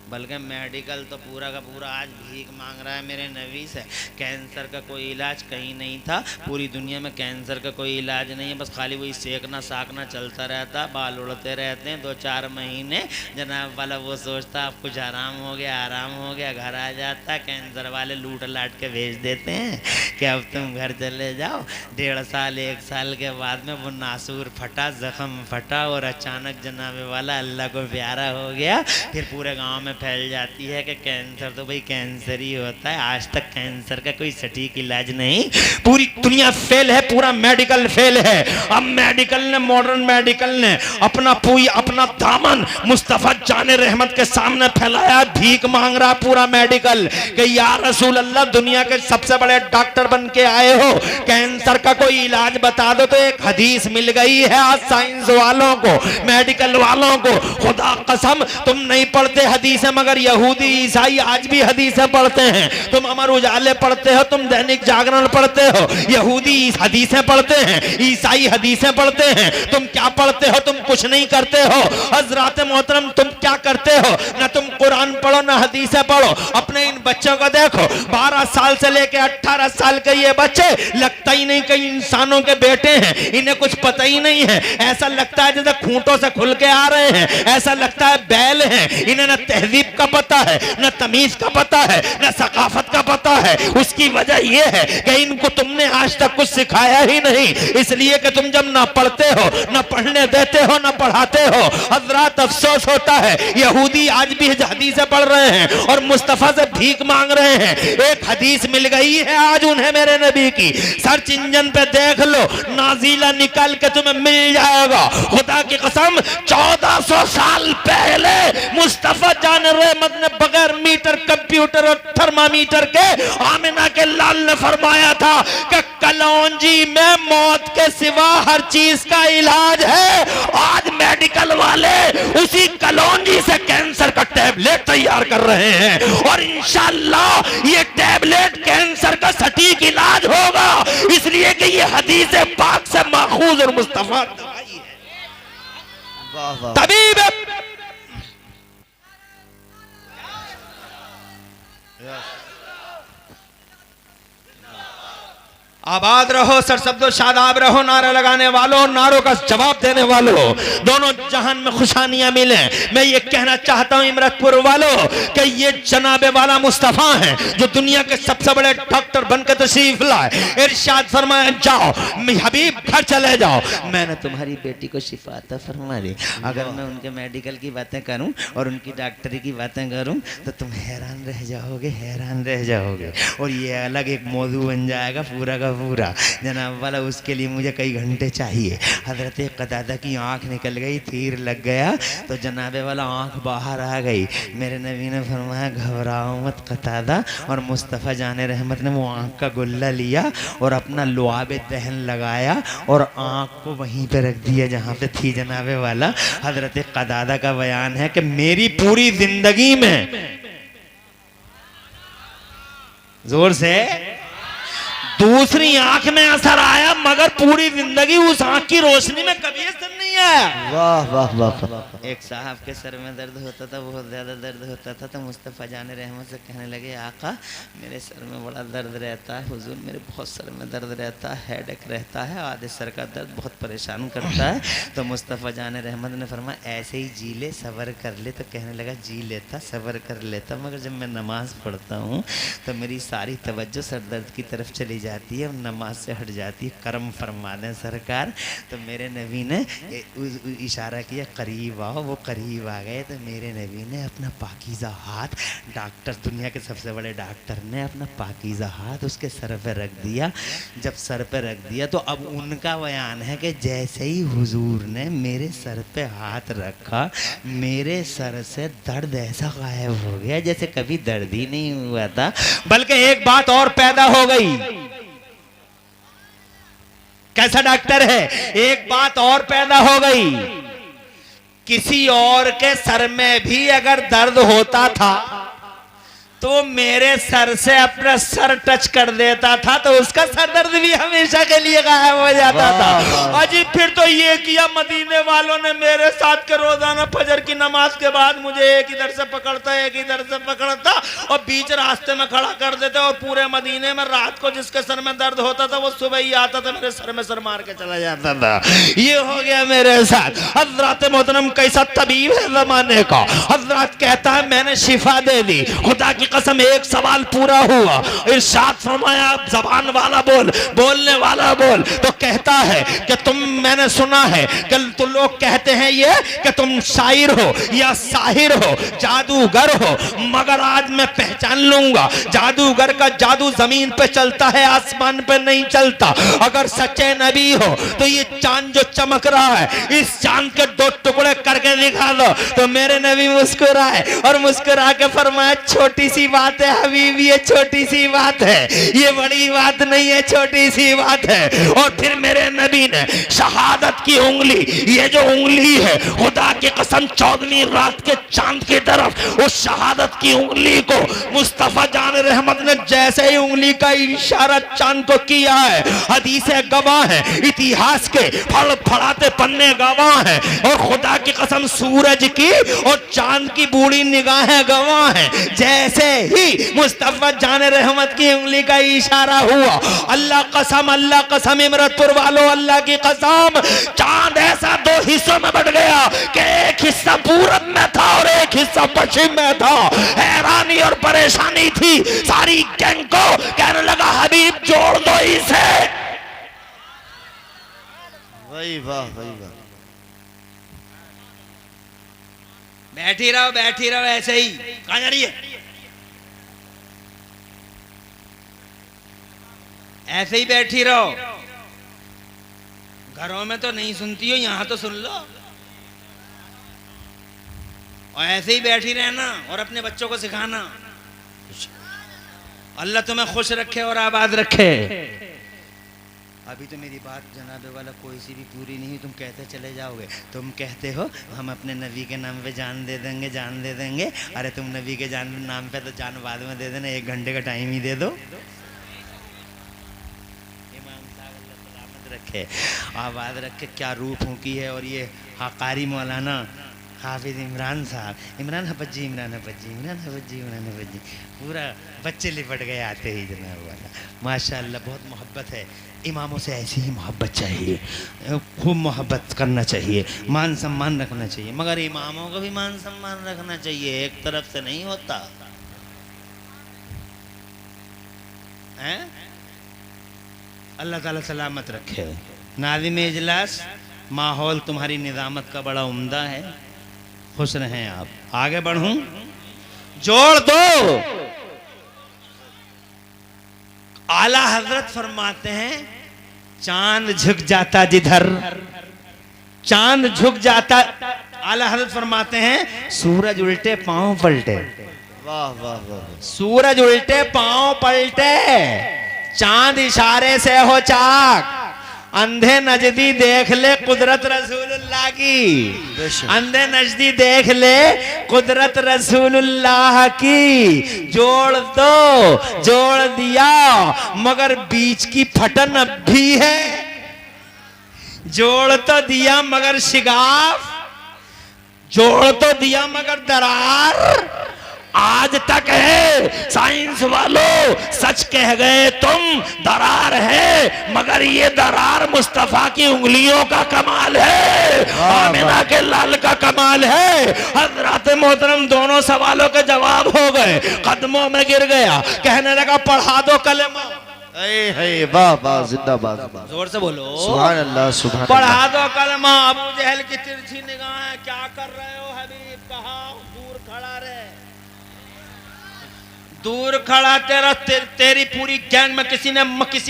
बल्कि मेडिकल तो पूरा का पूरा आज भीख मांग रहा है मेरे नबी से। कैंसर का कोई इलाज कहीं नहीं था, पूरी दुनिया में कैंसर का कोई इलाज नहीं है, बस खाली वही सेकना साकना चलता रहता, बाल उड़ते रहते हैं 2-4 महीने। जनाब वाला वो सोचता अब कुछ आराम हो गया, घर आ जाता। कैंसर वाले लूट लाट के भेज देते हैं कि अब तुम घर चले जाओ। 1.5 साल 1 साल के बाद में वो नासूर फटा, जख्म फटा, और अचानक जनाब वाला अल्लाह को प्यारा हो गया। फिर पूरे गाँव में फैल जाती है कि कैंसर तो भाई कैंसर ही होता है, आज तक कैंसर का कोई सटीक इलाज नहीं। पूरी दुनिया फेल है, पूरा मेडिकल फेल है। अब मेडिकल ने, मॉडर्न मेडिकल ने अपना दामन मुस्तफा जाने रहमत के सामने फैलाया। भीख मांग रहा पूरा मेडिकल कि या रसूल अल्लाह, दुनिया के सबसे बड़े डॉक्टर बन के आए हो, कैंसर का कोई इलाज बता दो। तो एक हदीस मिल गई है आज साइंस वालों को, मेडिकल वालों को। खुदा कसम, तुम नहीं पढ़ते हदीस, मगर यहूदी ईसाई आज भी हदीसें पढ़ते हैं। तुम अमर उजाले पढ़ते हो, तुम दैनिक जागरण पढ़ते हो, यहूदी हदीसें पढ़ते हैं, ईसाई हदीसें पढ़ते हैं। तुम क्या पढ़ते हो? तुम कुछ नहीं करते हो। हजरात मोहतरम, तुम क्या करते हो? ना तुम कुरान पढ़ो ना हदीसें पढ़ो। अपने इन बच्चों को देखो, 12 साल से लेकर 18 साल के ये बच्चे, लगता ही नहीं कि इंसानों के बेटे हैं, इन्हें कुछ पता ही नहीं है। ऐसा लगता है जैसे खूंटों से खुल के आ रहे हैं, ऐसा लगता है बैल हैं। इन्हें ना तहजीब का पता है, न तमीज का पता है, न सकाफत का पता है। उसकी वजह यह है कि इनको तुमने आज तक कुछ सिखाया ही नहीं, इसलिए कि तुम जब ना पढ़ते हो, न पढ़ने देते हो, न पढ़ाते हो। हजरात अफसोस होता है, यहूदी आज भी हदीसें पढ़ रहे हैं और मुस्तफा से भीख मांग रहे हैं। एक हदीस मिल गई है आज उन्हें मेरे नबी की, सर्च इंजन पे देख लो, नाजीला निकाल के तुम्हें मिल जाएगा। खुदा की कसम 1400 साल पहले मुस्तफा जान रहमत ने बगैर मीटर, कंप्यूटर और थर्मामीटर के आमिना के लाल ने फरमाया था कि कलौंजी में मौत के सिवा हर चीज का इलाज है। आज मेडिकल वाले उसी कलौंजी से कैंसर का टैबलेट तैयार कर रहे हैं और इंशाअल्लाह ये टैबलेट कैंसर का सटीक इलाज होगा, इसलिए कि ये हदीस पाक से माखूज और मुस्तफा दवाई है। वाह वाह। तबीब आबाद रहो, सरसब्दो शादाब रहो, नारा लगाने वालों, नारों का जवाब देने वालों, दोनों जहान में खुशानियां मिले। मैं ये कहना चाहता हूं इमरतपुर वालों कि ये जनाबे वाला मुस्तफा है जो दुनिया के सबसे बड़े डॉक्टर बनकर तशरीफ लाए। इरशाद फरमाया, जाओ हबीब घर चले जाओ, मैंने तुम्हारी बेटी को शिफा अता फरमा दी। अगर मैं उनके मेडिकल की बातें करूं और उनकी डॉक्टरी की बातें करूं तो तुम हैरान रह जाओगे, हैरान रह जाओगे। और ये अलग एक मौजू बन जाएगा पूरा का पूरा जनाब वाला, उसके लिए मुझे कई घंटे चाहिए। हजरत कतादा की आंख निकल गई, तीर लग गया तो जनाबे वाला आंख बाहर आ गई। मेरे नबी ने फरमाया, घबराओ मत कतादा। और मुस्तफ़ा जाने रहमत ने वो आंख का गुल्ला लिया और अपना लुआबे दहन लगाया और आंख को वहीं पे रख दिया जहाँ पे थी जनाबे वाला। हजरत कतादा का बयान है कि मेरी पूरी जिंदगी में, जोर से, दूसरी आंख में असर आया मगर पूरी जिंदगी उस आंख की रोशनी में कभी असर नहीं आया। वाह वाह वाह। एक साहब के सर में दर्द होता था, बहुत ज्यादा दर्द होता था, तो मुस्तफ़ा जाने रहमत से कहने लगे, आका मेरे सर में बड़ा दर्द रहता है हुजूर, मेरे बहुत सर में दर्द रहता है, हेडेक रहता है, आधे सर का दर्द बहुत परेशान करता है। तो मुस्तफ़ा जाने रहमत ने फरमाया, ऐसे ही जी ले, सब्र कर ले। तो कहने लगा, जी लेता, सब्र कर लेता, मगर जब मैं नमाज पढ़ता हूँ तो मेरी सारी तवज्जो सर दर्द की तरफ चली जाती है और नमाज से हट जाती है। करम फरमा दें सरकार। तो मेरे नबी ने इशारा किया, करीब आओ। वो करीब आ गए तो मेरे नबी ने अपना पाकीज़ा हाथ, डॉक्टर, दुनिया के सबसे बड़े डॉक्टर ने अपना पाकीज़ा हाथ उसके सर पे रख दिया। जब सर पे रख दिया तो अब उनका बयान है कि जैसे ही हुजूर ने मेरे सर पे हाथ रखा, मेरे सर से दर्द ऐसा गायब हो गया जैसे कभी दर्द ही नहीं हुआ था। बल्कि एक बात और पैदा हो गई। कैसा डॉक्टर है? एक बात और पैदा हो गई, किसी और के सर में भी अगर दर्द होता था तो मेरे सर से अपना सर टच कर देता था तो उसका सर दर्द भी हमेशा के लिए गायब हो जाता था। अजी फिर तो ये किया मदीने वालों ने मेरे साथ के रोजाना फजर की नमाज के बाद मुझे एक इधर से पकड़ता, एक इधर से पकड़ता और बीच रास्ते में खड़ा कर देते और पूरे मदीने में रात को जिसके सर में दर्द होता था वो सुबह ही आता था, मेरे सर में सर मार के चला जाता था। ये हो गया मेरे साथ। हजरत मोहतरम कैसा तबीब है जमाने का। हजरत कहता है, मैंने शिफा दे दी। खुदा की कसम एक सवाल पूरा हुआ। इरशाद फरमाया, जबान वाला बोल, बोलने वाला बोल। तो कहता है कि तुम, मैंने सुना है कि तुम लोग कहते हैं ये कि तुम शायर हो या साहिर हो, जादूगर हो, मगर आज मैं पहचान लूंगा जादूगर का जादू जमीन पे चलता है, आसमान पे नहीं चलता। अगर सच्चे नबी हो तो ये चांद जो चमक रहा है, इस चांद के दो टुकड़े करके दिखा दो। तो मेरे नबी मुस्कुराए और मुस्कुरा के फरमाया, छोटी सी बात है हबीब, ये छोटी सी बात है, ये बड़ी बात नहीं है, छोटी सी बात है। और फिर मेरे नबी ने शहादत की उंगली, ये जो उंगली है, खुदा की कसम 14वीं रात के चांद की तरफ उस शहादत की उंगली को मुस्तफा जान रहमत ने जैसे ही उंगली का इशारा चांद को किया है, हदीसें गवाह है, इतिहास के फड़फड़ाते पन्ने गवाह है, और खुदा की कसम सूरज की और चांद की बूढ़ी निगाहें गवाह है। जैसे जैसे ही मुस्तफा जान रहमत की उंगली का इशारा हुआ, अल्लाह कसम इमरतपुर वालों, अल्लाह की कसम, चांद ऐसा दो हिस्सों में बढ़ गया कि एक हिस्सा पूरब में था और एक हिस्सा पश्चिम में था। हैरानी और परेशानी थी सारी गैंग को। कहने लगा हबीब जोड़ दो इसे। भाई वाह भाई वाह। बैठी रहो ऐसे ही। कहां जा रही है? ऐसे ही बैठी रहो। घरों में तो नहीं सुनती हो, यहां तो सुन लो। और ऐसे ही बैठी रहना और अपने बच्चों को सिखाना। अल्लाह तुम्हें खुश रखे और आबाद रखे। अभी तो मेरी बात जनाबे वाला कोई सी भी पूरी नहीं, तुम कहते चले जाओगे। तुम कहते हो हम अपने नबी के नाम पे जान दे देंगे। अरे तुम नबी के जान नाम पे तो जान बाद में दे देना, 1 घंटे का टाइम ही दे दो। इमाम साहब अल्लाह सलामत रखे, आबाद रखे। क्या रूप की है। और ये हकारी मौलाना हाफिज इमरान साहब, इमरान हफजी, पूरा बच्चे लिपट गए आते ही जनाब वाला। माशाअल्लाह बहुत मोहब्बत है। इमामों से ऐसी ही मोहब्बत चाहिए, खूब मोहब्बत करना चाहिए, मान सम्मान रखना चाहिए। मगर इमामों को भी मान सम्मान रखना चाहिए, एक तरफ से नहीं होता है। अल्लाह ताला सलामत रखे। नाज़िम इजलास, माहौल तुम्हारी निजामत का बड़ा उम्दा है, खुश रहें आप। आगे बढ़ूं? जोड़ दो। आला हजरत फरमाते हैं चांद झुक जाता जिधर, चांद झुक जाता। आला हजरत फरमाते हैं सूरज उल्टे पांव पलटे। वाह वाह वाह। सूरज उल्टे पांव पलटे, चांद इशारे से हो चाक। अंधे नजदी देख ले कुदरत रसूलुल्लाह की, अंधे नजदी देख ले कुदरत रसूलुल्लाह की। जोड़ दो, जोड़ दिया, मगर बीच की फटन अब भी है। जोड़ तो दिया मगर शिगाफ, जोड़ तो दिया मगर दरार आज तक है। साइंस वालों सच कह गए तुम, दरार है, मगर ये दरार मुस्तफा की उंगलियों का कमाल है, आमिना के लाल का कमाल है। हजरत मोहतरम दोनों सवालों के जवाब हो गए, कदमों में गिर गया, कहने लगा पढ़ा दो कलेमा। वाह वाह, जिंदाबाद। जोर से बोलो सुभान अल्लाह, सुभान पढ़ा अल्लाह। दो कलमा। अबू जहल की तिरछी निगाहें, क्या कर रहे हो हबीब? कहा दूर खड़ा रहे, दूर खड़ा। तेरी पूरी गैंग में किसी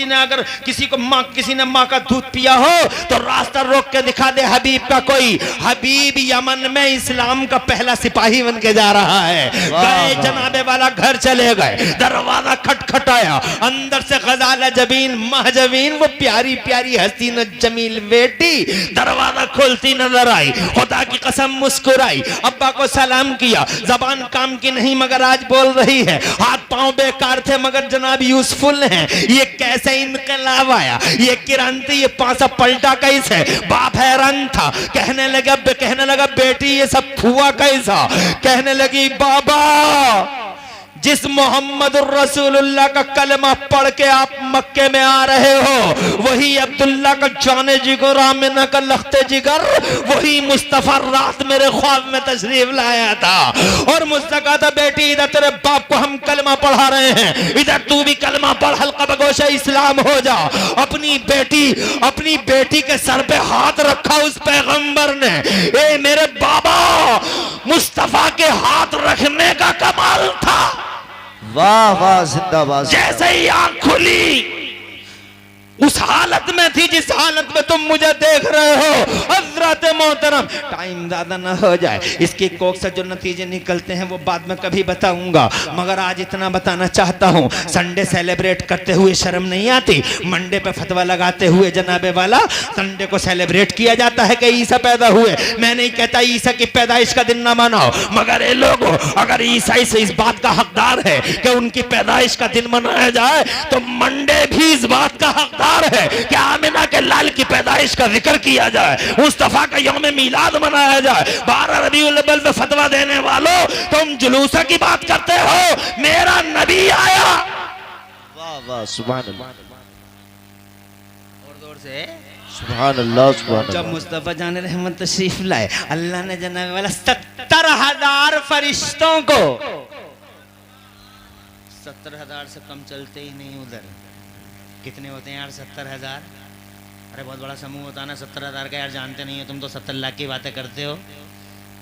ने अगर किसी ने माँ का दूध पिया हो तो रास्ता रोक के दिखा दे हबीब का कोई। हबीब यमन में इस्लाम का पहला सिपाही बन के जा रहा है। गए जनाबे वाला घर चले गए, दरवाजा खटखटाया, अंदर से गजाला जबीन महजबीन वो प्यारी प्यारी हसीन जमील बेटी दरवाजा खोलती नजर आई। खुदा की कसम मुस्कुराई, अब्बा को सलाम किया। जबान काम की नहीं मगर आज बोल रही है। हाथ पांव बेकार थे मगर जनाब यूजफुल हैं। ये कैसे इनकलाब आया, ये क्रांति, ये पासा पलटा कैसे? बाप हैरान था, कहने लगा बेटी ये सब हुआ कैसा? कहने लगी बाबा जिस मोहम्मद रसूलुल्लाह का कलमा पढ़ के आप मक्के में आ रहे हो, वही अब्दुल्ला का जाने जिगर, आमिना का लख्ते जिगर, वही मुस्तफा रात मेरे ख्वाब में तशरीफ लाया था और मुझसे कहा था बेटी इधर तेरे बाप को हम कलमा पढ़ा रहे हैं, इधर तू भी कलमा पढ़, हल्का बगोशा इस्लाम हो जा। अपनी बेटी के सर पे हाथ रखा उस पैगंबर ने। ए मेरे बाबा, मुस्तफा के हाथ रखने का कमाल था। वाह वाह, जिंदाबाद। जैसे ही आंख खुली उस हालत में थी जिस हालत में तुम मुझे देख रहे हो। हजरत मोहतरम, टाइम ज्यादा ना हो जाए, इसकी कोख से जो नतीजे निकलते हैं वो बाद में कभी बताऊंगा, मगर आज इतना बताना चाहता हूँ। संडे सेलिब्रेट करते हुए शर्म नहीं आती? मंडे पे फतवा लगाते हुए जनाबे वाला संडे को सेलिब्रेट किया जाता है कि ईसा पैदा हुए। मैं नहीं कहता ईसा की पैदाइश का दिन ना मनाओ, मगर ये लोग अगर ईसाई से इस बात का हकदार है कि उनकी पैदाइश का दिन मनाया जाए तो मंडे भी इस बात का हकदार है कि आमिना के लाल की की पैदाइश का जिक्र किया जाए, मुस्तफा का यौम मीलाद मनाया जाए। 12 रबीउल अव्वल में फतवा देने वालों, तुम जुलूसा की बात करते हो, मेरा नबी आया। वाह वाह सुभान अल्लाह, और जोर से सुभान अल्लाह, सुभान जब अल्लाह। मुस्तफा जान रहमत तशरीफ लाए, अल्लाह ने जनाब वाला 70,000 फरिश्तों को, 70,000 से कम चलते ही नहीं उधर। कितने होते हैं यार 70,000? अरे बहुत बड़ा समूह होता है ना 70,000 का यार, जानते नहीं हो तुम तो 70 लाख की बातें करते हो।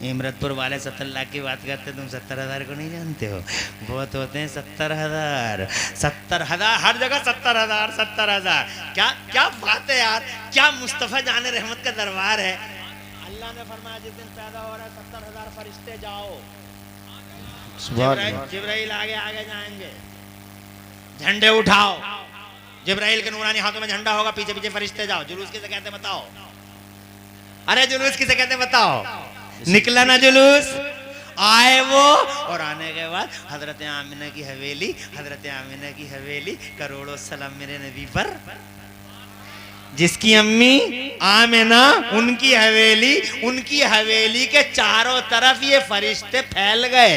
इमरतपुर वाले 70 लाख की बात करते, तुम 70,000 को नहीं जानते हो। बहुत होते हैं 70,000, 70,000 हर जगह 70,000, 70,000। क्या क्या बात है यार, क्या मुस्तफ़ा जाने रहमत का दरबार है। अल्लाह ने फरमाया जिस दिन पैदा हो रहा है 70,000 फरिश्ते जाओ। सुभान अल्लाह। जिब्राइल आगे आगे जाएंगे, झंडे उठाओ। जिब्राइल के नूरानी हाथों में झंडा होगा, पीछे पीछे फरिश्ते जाओ। जुलूस किसे कहते हैं बताओ? अरे जुलूस किसे कहते हैं बताओ? निकला ना जुलूस, आए वो, और आने के बाद हजरत आमिना की हवेली, हजरत आमिना की हवेली, करोड़ों सलाम मेरे नबी पर। जिसकी अम्मी आमिना, उनकी हवेली के चारों तरफ ये फरिश्ते फैल गए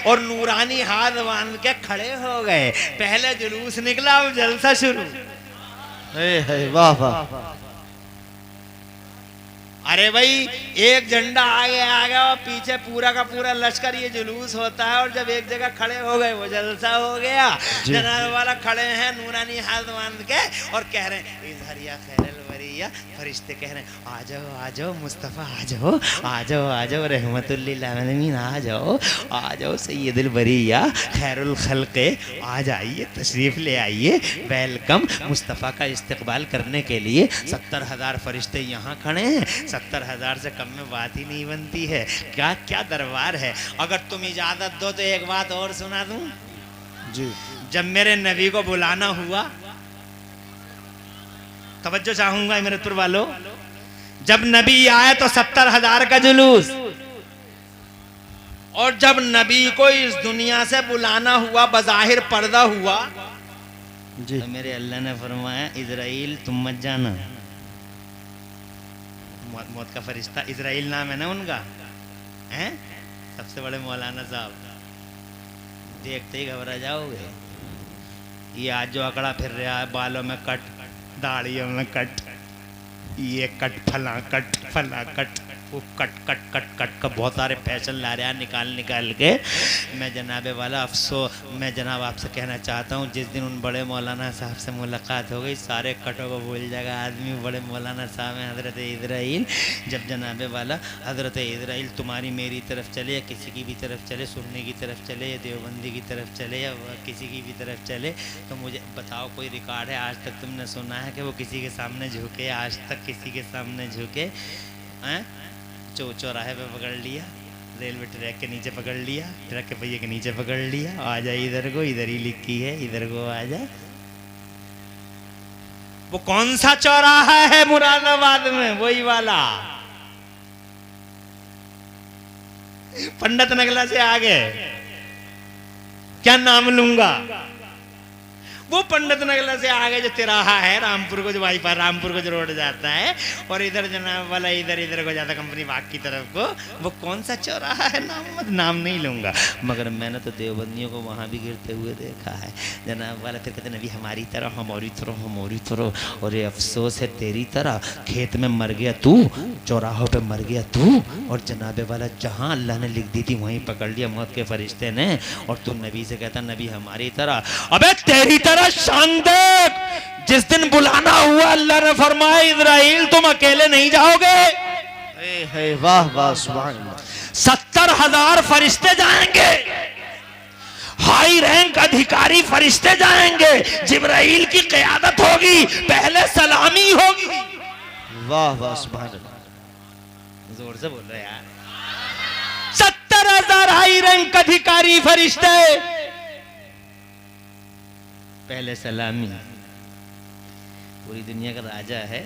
और नूरानी हाथ बांध के खड़े हो गए। पहले जुलूस निकला, अब जलसा शुरू। वाह वाह। अरे भाई एक झंडा आगे आ गया और पीछे पूरा का पूरा लश्कर, ये जुलूस होता है। और जब एक जगह खड़े हो गए वो जलसा हो गया। जनाब वाला खड़े हैं नूरानी हाथ बांध के और कह रहे हैं इज़हरिया खैरल वरिया। फरिश्ते कह रहे हैं आ जाओ आ जाओ मुस्तफ़ा, आ जाओ आ जाओ आ जाओ रहमतुल लिल आलमीन, आ जाओ सैयदुल बरिया खैरुल खल्क़े, आ जाइए, तशरीफ ले आइए। वेलकम। मुस्तफ़ा का इस्तकबाल करने के लिए 70,000 फरिश्ते यहाँ खड़े हैं। 70,000 से कम में बात ही नहीं बनती है। क्या क्या दरबार है। अगर तुम इजाजत दो तो एक बात और सुना दूं जी। जब मेरे नबी को बुलाना हुआ, तवज्जो चाहूंगा इमरतपुर वालों, जब नबी आए तो 70,000 का जुलूस, और जब नबी को इस दुनिया से बुलाना हुआ, बज़ाहिर पर्दा हुआ जी। तो मेरे अल्लाह ने फरमाया इज़राइल तुम मत जाना। मौत का फरिश्ता इज़राइल नाम है ना उनका, हैं? सबसे बड़े मौलाना साहब, देखते ही घबरा जाओगे। ये आज जो अकड़ा फिर रहा है, बालों में कट, दाढ़ियों में कट, ये कट फला कट, वो कट कट कट कट का बहुत सारे फैशन ला रहा है निकाल के। मैं जनाब वाला अफसोस, मैं जनाब आपसे कहना चाहता हूँ, जिस दिन उन बड़े मौलाना साहब से मुलाकात हो गई सारे कटों को भूल जाएगा आदमी। बड़े मौलाना साहब हैं हज़रत इज़राइल। जब जनाब वाला हज़रत इज़राइल तुम्हारी मेरी तरफ चले या किसी की भी तरफ चले, सुन्नी की तरफ चले या देवबंदी की तरफ चले या किसी की भी तरफ चले, तो मुझे बताओ कोई रिकॉर्ड है आज तक तुमने सुना है कि वो किसी के सामने झुके? आज तक किसी के सामने झुके हैं? चौराहे पे पकड़ लिया, रेलवे ट्रैक के नीचे पकड़ लिया, ट्रक के पहिए के नीचे पकड़ लिया, आ जा इधर को, इधर ही लिखी है, इधर को आ जा। वो कौन सा चौराहा है मुरादाबाद में? वही वाला पंडित नगला से आगे, क्या नाम लूंगा, वो पंडित नगला से आगे जो तिराहा है रामपुर को, जो बाईपास रामपुर को जो रोड जाता है, और इधर जनाब वाला इधर को जाता कंपनी बाग की तरफ को, वो कौन सा चौराहा है? नाम नहीं लूंगा, मगर मैंने तो देवबंदियों को वहाँ भी गिरते हुए देखा है। जनाब वाला फिर कहते नबी हमारी तरह, हमारी तरह, और ये अफसोस है तेरी तरह, खेत में मर गया तू, चौराहों पे मर गया तू, और जनाब वाला जहाँ अल्लाह ने लिख दी थी वहीं पकड़ लिया मौत के फरिश्ते ने, और तू नबी से कहता नबी हमारी तरह। अबे तेरी तरह शान देख, जिस दिन बुलाना हुआ अल्लाह ने फरमाया इज़राइल तुम अकेले नहीं जाओगे। वाह वाह सुभान अल्लाह। 70,000 फरिश्ते जाएंगे, हाई रैंक अधिकारी फरिश्ते जाएंगे, जिब्राइल की क़यादत होगी, पहले सलामी होगी। वाह वाह सुभान अल्लाह। जोर से बोल रहे यार। 70,000 हाई रैंक अधिकारी फरिश्ते, पहले सलामी। पूरी दुनिया का राजा है,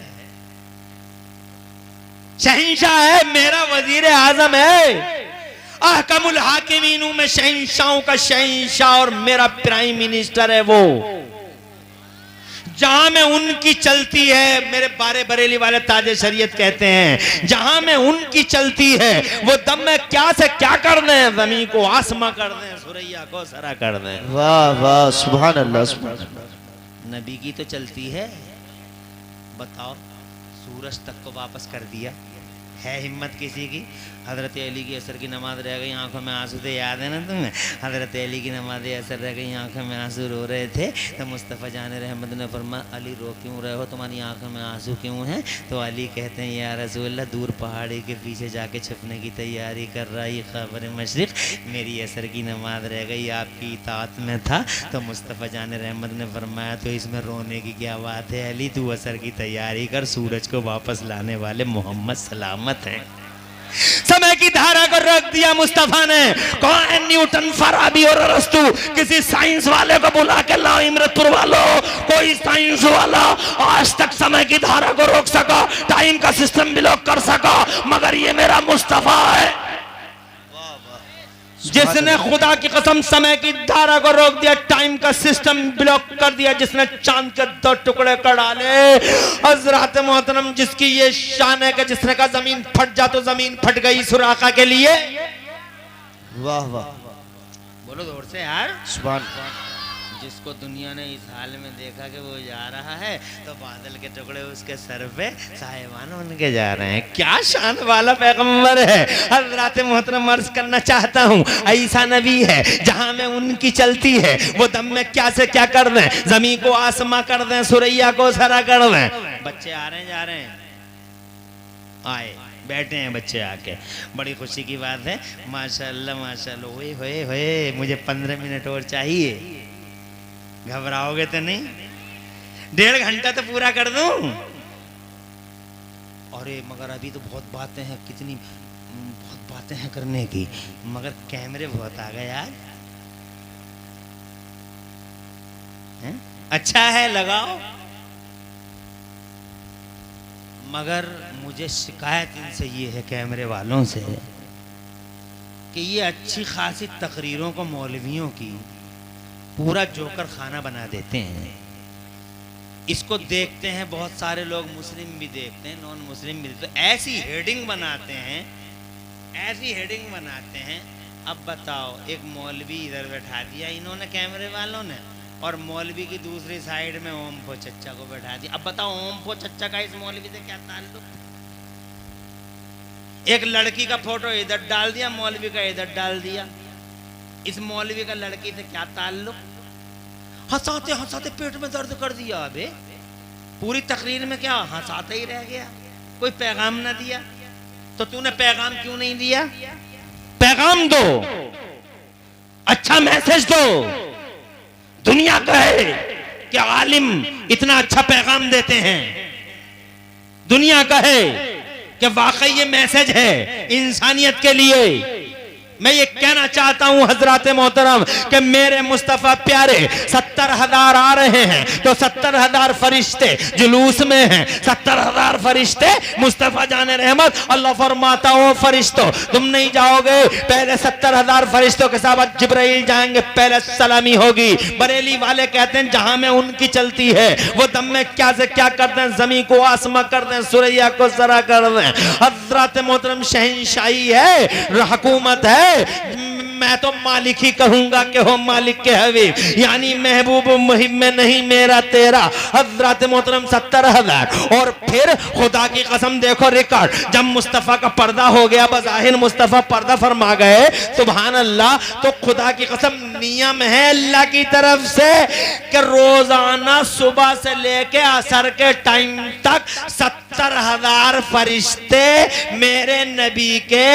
शहंशाह है, मेरा वजीर आजम है, अहकमुल हाकिमीन हूं मैं, शहंशाहों का शहंशाह, और मेरा प्राइम मिनिस्टर है वो। जहां में उनकी चलती है, मेरे बारे बरेली वाले ताजे शरीयत कहते हैं, जहां में उनकी चलती है वो दम में क्या से क्या कर दें, जमीन को आसमां कर दें, सुरैया को सरा कर दें। वाह वाह, सुभान अल्लाह सुभान अल्लाह। नबी की तो चलती है, बताओ सूरज तक को वापस कर दिया, है हिम्मत किसी की? हजरत अली की असर की नमाज रह गई आंखों में आंसू, तो याद है ना तुम्हें? हजरत अली की नमाज असर रह गई आंखों में आंसू, रो रहे थे तो मुस्तफ़ा जान रहमत ने फरमा, अली रो क्यों रहे हो, तुम्हारी आंखों में आंसू क्यों हैं? तो अली कहते हैं, या रसूलल्लाह, दूर पहाड़ी के पीछे जाके छुपने की तैयारी कर रहा ये खबर मशरिक, मेरी असर की नमाज रह गई, आपकी इताअत में था। तो मुस्तफ़ा जान रहमत ने फरमाया, तो इसमें रोने की क्या बात है अली, तू असर की तैयारी कर, सूरज को वापस लाने वाले मोहम्मद सलामत हैं। समय की धारा को रोक दिया मुस्तफा ने। कौन न्यूटन, फराबी और अरस्तु, किसी साइंस वाले को बुला के लाओ, इमरतपुर वालों, कोई साइंस वाला आज तक समय की धारा को रोक सका, टाइम का सिस्टम ब्लॉक कर सका, मगर ये मेरा मुस्तफा है जिसने खुदा की कसम समय की धारा को रोक दिया, टाइम का सिस्टम ब्लॉक कर दिया, जिसने चांद के 2 टुकड़े कर डाले। हजरत मोहतरम, जिसकी ये शान है कि जिसने कहा जमीन फट जा तो जमीन फट गई सुराखा के लिए। वाह वाह, बोलो जोर से यार, सुभान। जिसको दुनिया ने इस हाल में देखा कि वो जा रहा है, तो बादल के टुकड़े उसके सर पे साहिबान बन के जा रहे हैं। क्या शान वाला पैगंबर है। हज़रात मोहतरम अर्ज करना चाहता हूँ, ऐसा नबी है जहाँ में उनकी चलती है वो दम में क्या से क्या कर दें, जमीन को आसमां कर दें, सुरैया को सरा कर दें। बच्चे आ रहे हैं, जा रहे हैं, आए बैठे हैं बच्चे आके, बड़ी खुशी की बात है। माशाल्लाह माशाल्लाह, होए होए होए, मुझे 15 मिनट और चाहिए। घबराओगे तो नहीं? 1.5 घंटा तो पूरा कर दूं। अरे मगर अभी तो बहुत बातें हैं, कितनी बहुत बातें हैं करने की, मगर कैमरे बहुत आ गए यार। हैं? अच्छा है, लगाओ। मगर मुझे शिकायत इनसे ये है, कैमरे वालों से, कि ये अच्छी खासी तकरीरों को मौलवियों की पूरा जोकर खाना बना देते हैं। इसको देखते हैं बहुत सारे लोग, मुस्लिम भी देखते हैं, नॉन मुस्लिम भी देखते हैं, ऐसी हेडिंग बनाते हैं, ऐसी हेडिंग बनाते हैं। अब बताओ, एक मौलवी इधर बैठा दिया इन्होंने कैमरे वालों ने, और मौलवी की दूसरी साइड में ओम फो चच्चा को बैठा दिया। अब बताओ, ओम फो चच्चा का इस मौलवी से क्या ताल्लुक? एक लड़की का फोटो इधर डाल दिया, मौलवी का इधर डाल दिया। इस मौलवी का लड़की से क्या ताल्लुक? हंसाते हंसाते पेट में दर्द कर दिया। अबे पूरी तकरीर में क्या हंसाते ही रह गया, कोई पैगाम ना दिया? तो तूने पैगाम क्यों नहीं दिया? पैगाम दो, अच्छा मैसेज दो। दुनिया कहे कि आलिम इतना अच्छा पैगाम देते हैं, दुनिया कहे कि वाकई ये मैसेज है इंसानियत के लिए। मैं ये कहना चाहता हूं हजरात मोहतरम कि मेरे मुस्तफ़ा प्यारे 70,000 आ रहे हैं, तो 70,000 फरिश्ते जुलूस में हैं, 70,000 फरिश्ते मुस्तफ़ा जाने रहमत। अल्लाह फरमाता हो, फरिश्तों तुम नहीं जाओगे, पहले 70,000 फरिश्तों के साथ जिब्राइल जाएंगे, पहले सलामी होगी। बरेली वाले कहते हैं जहां में उनकी चलती है वो दम में क्या से क्या कर दें, जमीन को आसमां कर दें, सुरैया को सरा कर दें। हजरात मोहतरम, शहंशाही है, हुकूमत है, मैं तो मालिक ही कहूंगा कि हो मालिक के हबीब, यानी महबूब मुहिब में नहीं मेरा तेरा। हजरत मोहतरम 70,000। और फिर खुदा की कसम देखो रिकॉर्ड, जब मुस्तफ़ा का पर्दा हो गया, बज़ाहिर मुस्तफ़ा पर्दा फरमा गए, सुभान अल्लाह, तो खुदा की कसम नियम है अल्लाह की तरफ से कि रोजाना सुबह से लेके असर के टाइम तक 70,000 फरिश्ते मेरे नबी के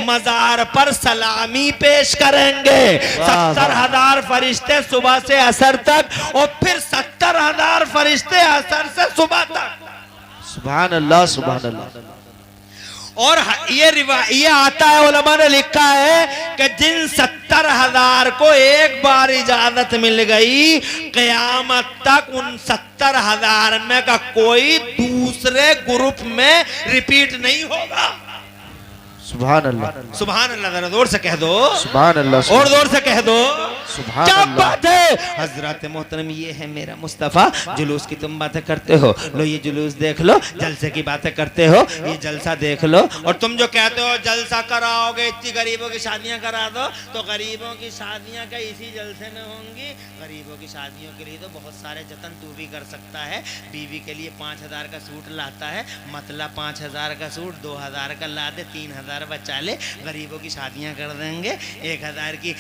मजार पर सलामी पेश करेंगे। 70,000 फरिश्ते सुबह से असर तक, और फिर 70,000 फरिश्ते असर से सुबह तक। सुभान अल्लाह सुभान अल्लाह। और ये आता है, उलमा ने लिखा है कि जिन 70,000 को एक बार इजाजत मिल गई, क़यामत तक उन 70,000 में का कोई दूसरे ग्रुप में रिपीट नहीं होगा। सुभान अल्लाह, सुभान अल्लाह, जरा जोर से कह दो, सुभान अल्लाह, और जोर से कह दो, सुभान क्या अल्लाह। बात है। हजरत मोहतरम, ये है मेरा मुस्तफ़ा। जुलूस की तुम बातें करते हो, लो ये जुलूस देख लो। जलसे की बातें करते हो, ये जलसा देख लो। और तुम जो कहते हो जलसा कराओगे, इतनी गरीबों की शादियां करा दो, तो गरीबों की शादियां का इसी जलसे में होंगी। गरीबों की शादियों के लिए तो बहुत सारे जतन तू भी कर सकता है। बीवी के लिए 5000 का सूट लाता है, मतलब 5000 का सूट 2000 का ला दे, 3000 बचा ले। गरीबों की शादियां कर देंगे। 1000 की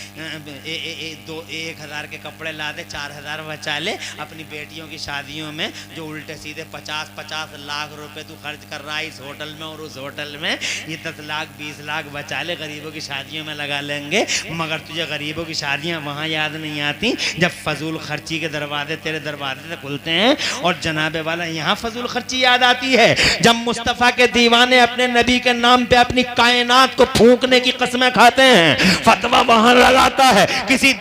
1000 के कपड़े ला दे, 4000 बचा ले। अपनी बेटियों की शादियों में जो उल्टे सीधे 50-50 लाख रुपए तू खर्च कर रहा है इस होटल में और उस होटल में, ये 10 लाख 20 लाख बचा ले, गरीबों की शादियों में लगा लेंगे। मगर तुझे गरीबों की शादियां वहाँ याद नहीं आती जब फजूल खर्ची के दरवाजे तेरे दरवाजे से खुलते हैं। और जनाबे वाला यहाँ फजूल खर्ची याद आती है जब मुस्तफ़ा के दीवाने अपने नबी के नाम पे अपनी कायनात को फूंकने की कसमें खाते हैं। फतवा वहां लगाता है, किसी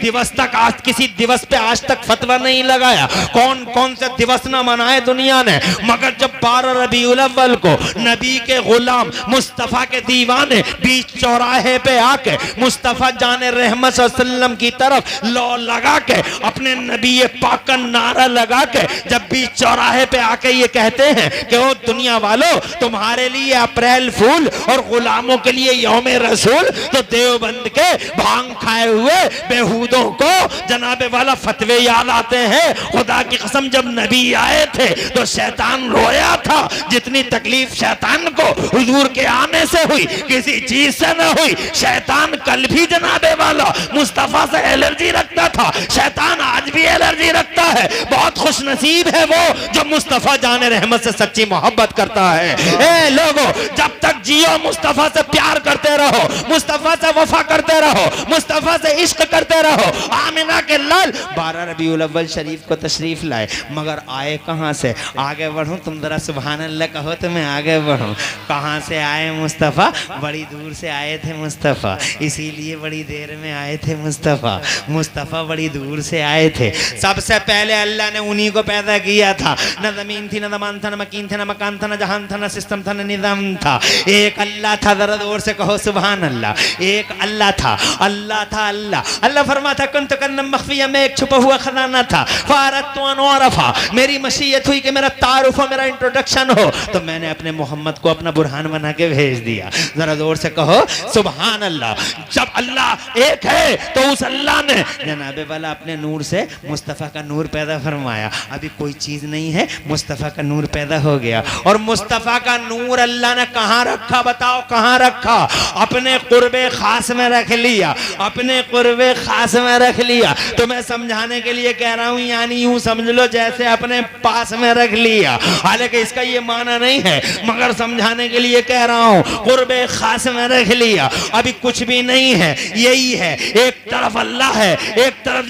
दिवस पे आज तक फतवा नहीं लगाया। कौन कौन से दिवस ना मनाए दुनिया ने, मगर जब 12 रबीउल अव्वल को नबी के गुलाम मुस्तफ़ा के दीवाने बीच चौराहे पे आके मुस्तफ़ा जाने रहमत सल्लम की तरफ लो लगा के अपने नबी पाक का नारा लगा के जब बीच चौराहे पे आके ये कहते हैं कि ओ दुनिया वालों, तुम्हारे लिए अप्रैल फूल और गुलामों के लिए यौम रसूल, तो देवबंद के भांग खाए हुए बेहूदों को जनाबे वाला फतवे याद आते हैं। खुदा की कसम, जब नबी आए थे तो शैतान रोया था। जितनी तकलीफ शैतान को हुजूर के आने से हुई, किसी चीज से न हुई। शैतान कल भी जनाबे वाला मुस्तफा से एलर्जी रखता था, शैतान आज भी एलर्जी रखता है। बहुत खुश नसीब है वो जो मुस्तफा जाने रहमत से सच्ची मोहब्बत करता है। ए लोगों, जब तक जियो मुस्तफा से प्यार करते रहो, मुस्तफा से वफा करते रहो, मुस्तफा से इश्क करते रहो। आमिना के लाल 12 रबीउल अव्वल शरीफ को तशरीफ लाए, मगर आए कहाँ से? आगे बढ़ूं, तुम जरा सुभान अल्लाह कहो तो मैं आगे बढ़ूं। कहाँ से आए मुस्तफ़ा? बड़ी दूर से आए थे मुस्तफ़ा, इसीलिए बड़ी देर में आए थे मुस्तफ़ा। मुस्तफ़ा बड़ी दूर से आए थे। सबसे पहले अल्लाह ने उन्हीं को पैदा किया था। न ज़मीन थी, न ज़मान था, न मकीन थे, न मकान था, न जहान था, न सिस्टम था, न निज़ाम था। एक अल्लाह था, जरा जोर से कहो सुभान अल्लाह। एक अल्लाह था, अल्लाह था अल्लाह। अल्लाह फरमाता कुन्तु कन्नम मख्फिया, मैं एक छुपा हुआ खजाना था। फारतु अन उरफा, मेरी मशीयत हुई कि मेरा तारुफ हो, मेरा इंट्रोडक्शन हो, तो मैंने अपने मोहम्मद को अपना बुरहान बना के भेज दिया। जरा जोर से कहो सुभान अल्लाह। जब अल्लाह एक है तो उस अल्लाह ने जनाबे वाला अपने नूर से मुस्तफ़ा का नूर पैदा फरमाया। अभी कोई चीज़ नहीं है, मुस्तफ़ा का नूर पैदा हो गया। और मुस्तफ़ा का नूर अल्लाह ने कहाँ रखा? बताओ कहाँ रखा? अपने कुर्बे खास में रख लिया, अपने कुर्बे खास में रख लिया। तो मैं समझाने के लिए कह रहा हूँ, यानी यूं समझ लो जैसे अपने पास में रख लिया। हालांकि इसका ये माना नहीं है, मगर समझाने के लिए कह रहा हूँ, कुर्बे खास में रख लिया। अभी कुछ भी नहीं है, यही है। एक तरफ अल्लाह है, एक तरफ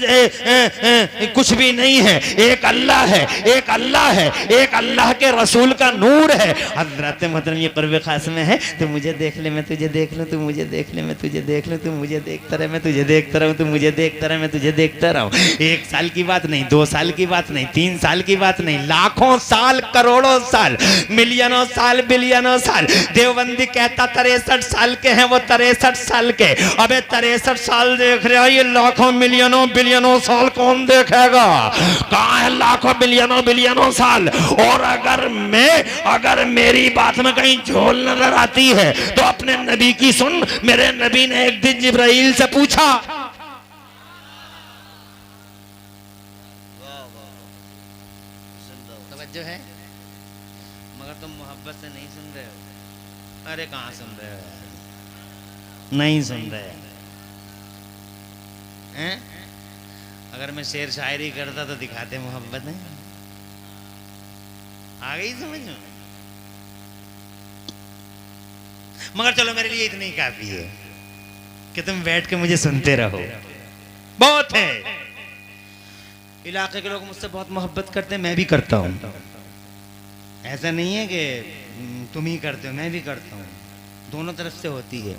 कुछ भी नहीं है। एक अल्लाह है, एक अल्लाह है, एक अल्लाह के रसूल का नूर है। हजरत मतलब ये कुर्बे खास में है। तू मुझे देख ले, मैं तुझे देख लूं, तू मुझे देख ले, मैं तुझे देख लूं, तू मुझे देखता रहे, मैं तुझे देखता रहूं, तू मुझे देखता रहे, मैं तुझे देखता रहूं। 1 साल की बात नहीं, 2 साल की बात नहीं, 3 साल की बात नहीं, लाखों साल, करोड़ों साल, मिलियनों साल, बिलियनों साल। देवबंदी कहता 63 साल के हैं वो, 63 साल के। अबे 63 साल देख रहे हो, ये लाखों मिलियनों बिलियनों साल कौन देखेगा? कहाँ है लाखों बिलियनों बिलियनों साल? और अगर मेरी बात में कहीं झोल नजर आती है तो अपने नबी की सुन। मेरे नबी ने एक दिन जिब्राइल से पूछा, तवज्जो है, मगर तुम मोहब्बत से नहीं सुन रहे हो। अरे कहाँ सुन रहे हो? नहीं सुन रहे हैं? अगर मैं शेर शायरी करता तो दिखाते मोहब्बत है। आ गई समझ में? मगर चलो, मेरे लिए इतना ही काफी है कि तुम बैठ के मुझे सुनते रहो। बहुत है। इलाके के लोग मुझसे बहुत मोहब्बत करते हैं, मैं भी करता हूं। ऐसा नहीं है कि तुम ही करते हो, मैं भी करता हूं। दोनों तरफ से होती है।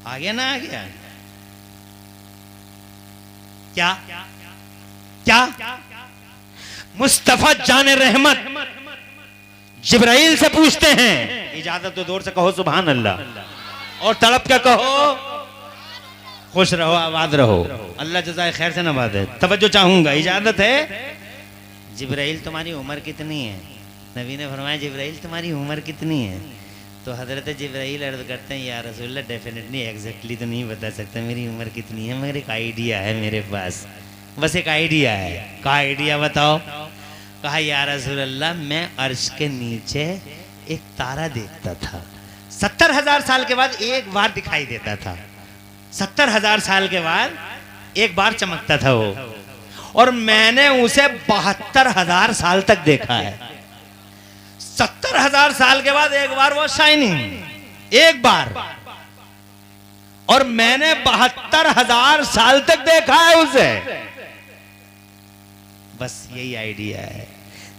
आ गया ना? आ गया क्या? क्या? मुस्तफा जाने रहमत जिब्राइल से पूछते हैं, इजाजत तो दूर से कहो सुभान अल्लाह, और तड़प के कहो खुश रहो आबाद रहो, अल्लाह जज़ाए खैर से नवाजे। तवज्जो चाहूंगा, इजाजत है। जिब्राइल तुम्हारी उम्र कितनी है? नबी ने फरमाया जिब्राइल तुम्हारी उम्र कितनी है? तो हजरत जिब्राइल अर्ज करते हैं या रसूलल्लाह डेफिनेटली एग्जैक्टली तो नहीं बता सकता मेरी उम्र कितनी है, मगर एक आइडिया है मेरे पास, बस एक आइडिया है। क्या आइडिया बताओ? कहा या रसूलल्लाह मैं अर्श के नीचे एक तारा देखता था, 70,000 साल के बाद एक बार दिखाई देता था, 70,000 साल के बाद एक बार चमकता था वो, और मैंने उसे 72,000 साल तक देखा है। 70,000 साल के बाद एक बार वो शाइनिंग, एक बार, और मैंने 72,000 साल तक देखा है उसे। बस यही आइडिया है।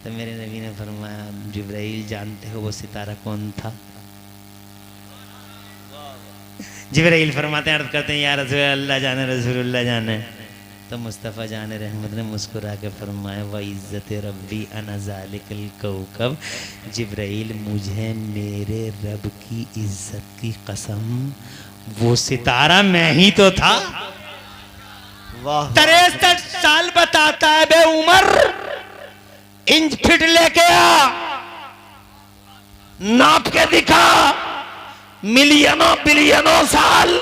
तो मेरे नबी ने फरमाया जिब्राइल जानते हो वो सितारा कौन था? जिब्राइल फरमाते हैं, अर्ज करते हैं या रसूल अल्लाह जाने रसूलुल्लाह जाने। तो मुस्तफ़ा जान रहमत ने मुस्कुरा के फरमाया व इज़्ज़त रब्बी अना ज़ालिकल कौकब, जिब्राइल मुझे मेरे रब की इज्जत की कसम वो सितारा मैं ही तो था। वाह 63 साल बताता है बे उमर, इंच फिट लेके आ, नाप के दिखा, मिलियनों बिलियनों साल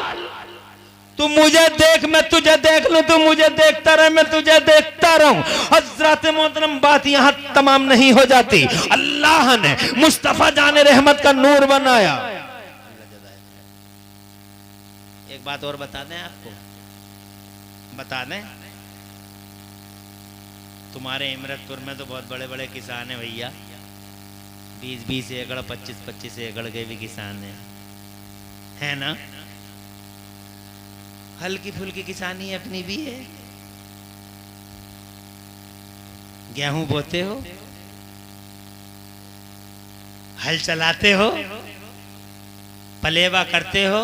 तू मुझे देख मैं तुझे देख लूं, तू मुझे देखता रहे मैं तुझे देखता रहूं। हजरत मोहतरम बात यहां तमाम नहीं हो जाती, अल्लाह ने मुस्तफा जाने रहमत का नूर बनाया। एक बात और बता दें आपको, बता दें, तुम्हारे इमरतपुर में तो बहुत बड़े बड़े किसान हैं भैया, 20-20 एकड़ 25-25 एकड़ के भी किसान है ना? हल्की फुल्की किसानी अपनी भी है। गेहूं बोते हो, हल चलाते हो, पलेवा करते हो,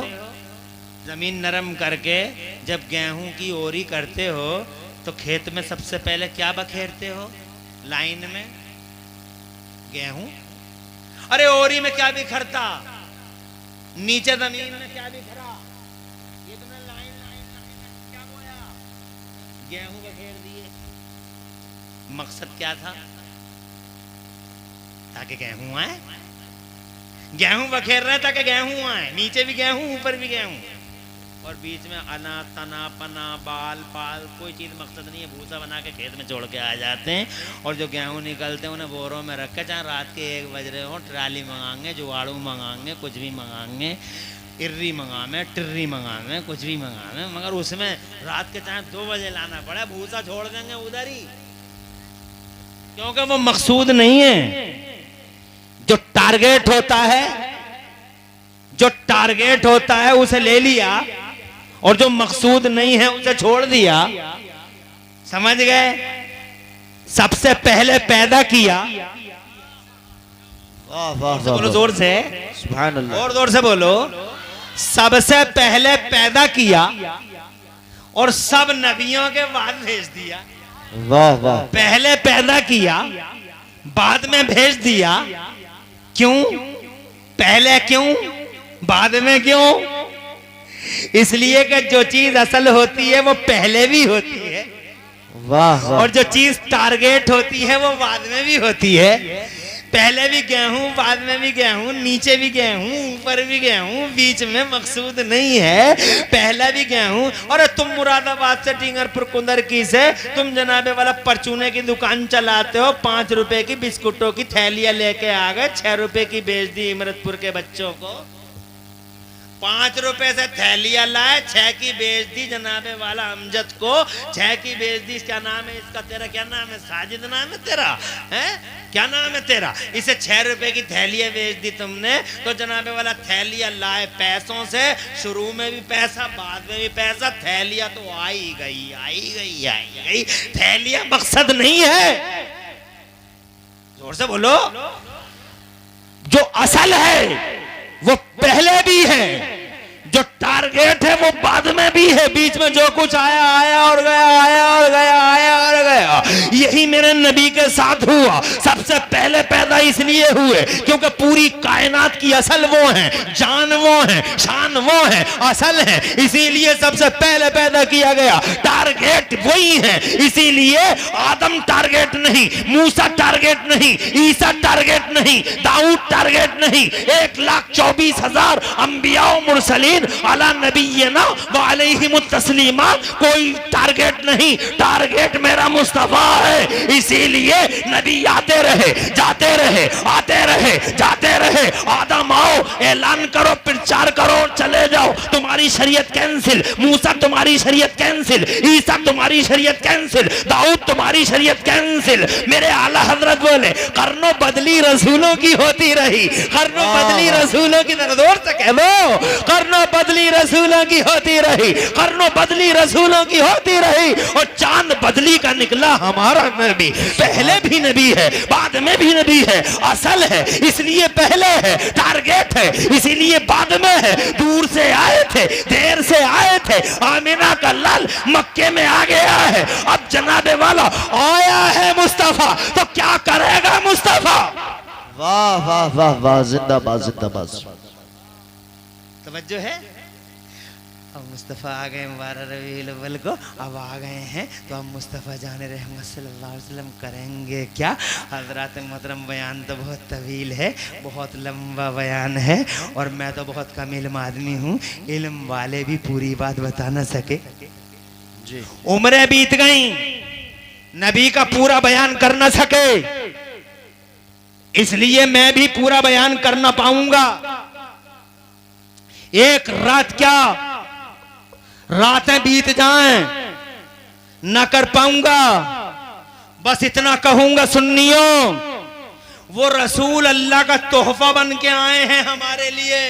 जमीन नरम करके जब गेहूं की ओरी करते हो तो खेत में सबसे पहले क्या बखेरते हो? लाइन में गेहूं। अरे ओरी में क्या बिखरता, नीचे जमीन में क्या बिखरा, ये तुमने लाइन क्या बोया? गेहूं बखेर दिए। मकसद क्या था? ताकि गेहूं आए। गेहूं बखेर रहे ताकि गेहूं आए, नीचे भी गेहूं ऊपर भी गेहूं, और बीच में अना तना पना बाल पाल कोई चीज मकसद नहीं है। भूसा बना के खेत में छोड़ के आ जाते हैं, और जो गेहूं निकलते हैं उन्हें बोरों में रख के, चाहे रात के 1 बज रहे हो, ट्राली मंगाएंगे, जुगाड़ू मंगाएंगे, कुछ भी मंगाएंगे, इर्री मंगावे, टिर्री मंगावे, कुछ भी मंगावे, मगर उसमें रात के चाहे 2 बजे लाना पड़े, भूसा छोड़ देंगे उधर ही, क्योंकि वो मकसूद नहीं है। जो टारगेट होता है, जो टारगेट होता है उसे ले लिया, और जो मकसूद नहीं है उसे छोड़ दिया। समझ गए? सबसे पहले पैदा किया, वाह वाह बोलो जोर से, सुभान अल्लाह, और जोर से बोलो, सबसे पहले पैदा किया और सब नबियों के बाद भेज दिया। वाह वाह, पहले पैदा किया बाद में भेज दिया। क्यों? पहले क्यों बाद में क्यों? इसलिए कि जो चीज असल होती है वो पहले भी होती है, वाह वाह, और जो चीज टारगेट होती है वो बाद में भी होती है। पहले भी गेहूं, बाद में भी गेहूं, नीचे भी गेहूं, ऊपर भी गेहूं, बीच में मकसूद नहीं है। पहला भी गेहूं। और तुम मुरादाबाद से टिंगरपुर कुंदरकी से तुम जनाबे वाला परचूने की दुकान चलाते हो, 5 रुपए की बिस्कुटों की थैलियां लेके आ गए, 6 रुपए की बेच दी इमरतपुर के बच्चों को। 5 रुपए से थैलियां लाए, 6 की बेच दी जनाबे वाला अमजद को, 6 की बेच दी। क्या नाम है इसका? तेरा क्या नाम है? साजिद नाम है तेरा? है क्या नाम है तेरा? इसे 6 रुपए की थैलियां बेच दी तुमने, तो जनाबे वाला थैलियां लाए पैसों से, शुरू में भी पैसा बाद में भी पैसा, थैलियां तो आई गई आई गई आई गई। थैलियां मकसद नहीं है। जोर से बोलो, जो असल है वो पहले भी है, जो टारगेट है वो बाद में भी है, बीच में जो कुछ आया आया और गया, आया और गया, आया और गया। यही मेरे नबी के साथ हुआ। सबसे पहले पैदा इसलिए हुए क्योंकि पूरी कायनात की असल वो है, जान वो है, शान वो है, असल है, इसीलिए सबसे पहले पैदा किया गया। टारगेट वही है, इसीलिए आदम टारगेट नहीं, मूसा टारगेट नहीं, ईसा टारगेट नहीं, दाऊद टारगेट नहीं, 1,24,000 अंबिया मुरसलीन अला नबीना व अलैहिमुत तस्लीमा, कोई टारगेट नहीं। टारगेट मेरा मुस्तफा है, इसीलिए नबी आते रहे, जाते रहे, आते रहे, जाते रहे। आदम आओ, ऐलान करो, प्रचार करो, चले जाओ, तुम्हारी शरीयत कैंसिल। मूसा तुम्हारी शरीयत कैंसिल, ईसा तुम्हारी शरीयत कैंसिल, दाऊद तुम्हारी शरीयत कैंसिल। मेरे आला हजरत बोले कर्नो बदली रसूलों की होती रही, कर्नो बदली रसूलों की, जोर से कह लो, कर्नो बदली रसूलों की होती रही, कर्नो बदली रसूलों की होती रही। और चांद बदली का निकला हमारा नबी। पहले भी नबी है, बाद में भी नबी है, असल है इसलिए पहले है, टारगेट है इसीलिए बाद में है। दूर से आए थे, देर से आए थे, आमिना का लाल मक्के में आ गया है, अब जनाबे वाला आया है मुस्तफा, तो क्या करेगा मुस्तफा? वाह वाह वाह वाह, जिंदाबाद जिंदाबाद। तवज्जो है। अब मुस्तफ़ा आ गए मुबारक रबीउल अव्वल को, अब आ गए हैं तो अब मुस्तफ़ा जाने रहमत सल्लल्लाहु अलैहि वसल्लम करेंगे क्या? हज़रात मोहतरम, बयान तो बहुत तवील है, बहुत लंबा बयान है, और मैं तो बहुत कम इल्म आदमी हूँ, इल्म वाले भी पूरी बात बता ना सके जी। उम्रें बीत गई, नबी का पूरा बयान कर ना सके, इसलिए मैं भी पूरा बयान कर ना पाऊंगा। एक रात क्या, रातें बीत जाएं, न कर पाऊंगा। बस इतना कहूंगा सुन्नियों, वो रसूल अल्लाह का तोहफा बन के आए हैं हमारे लिए।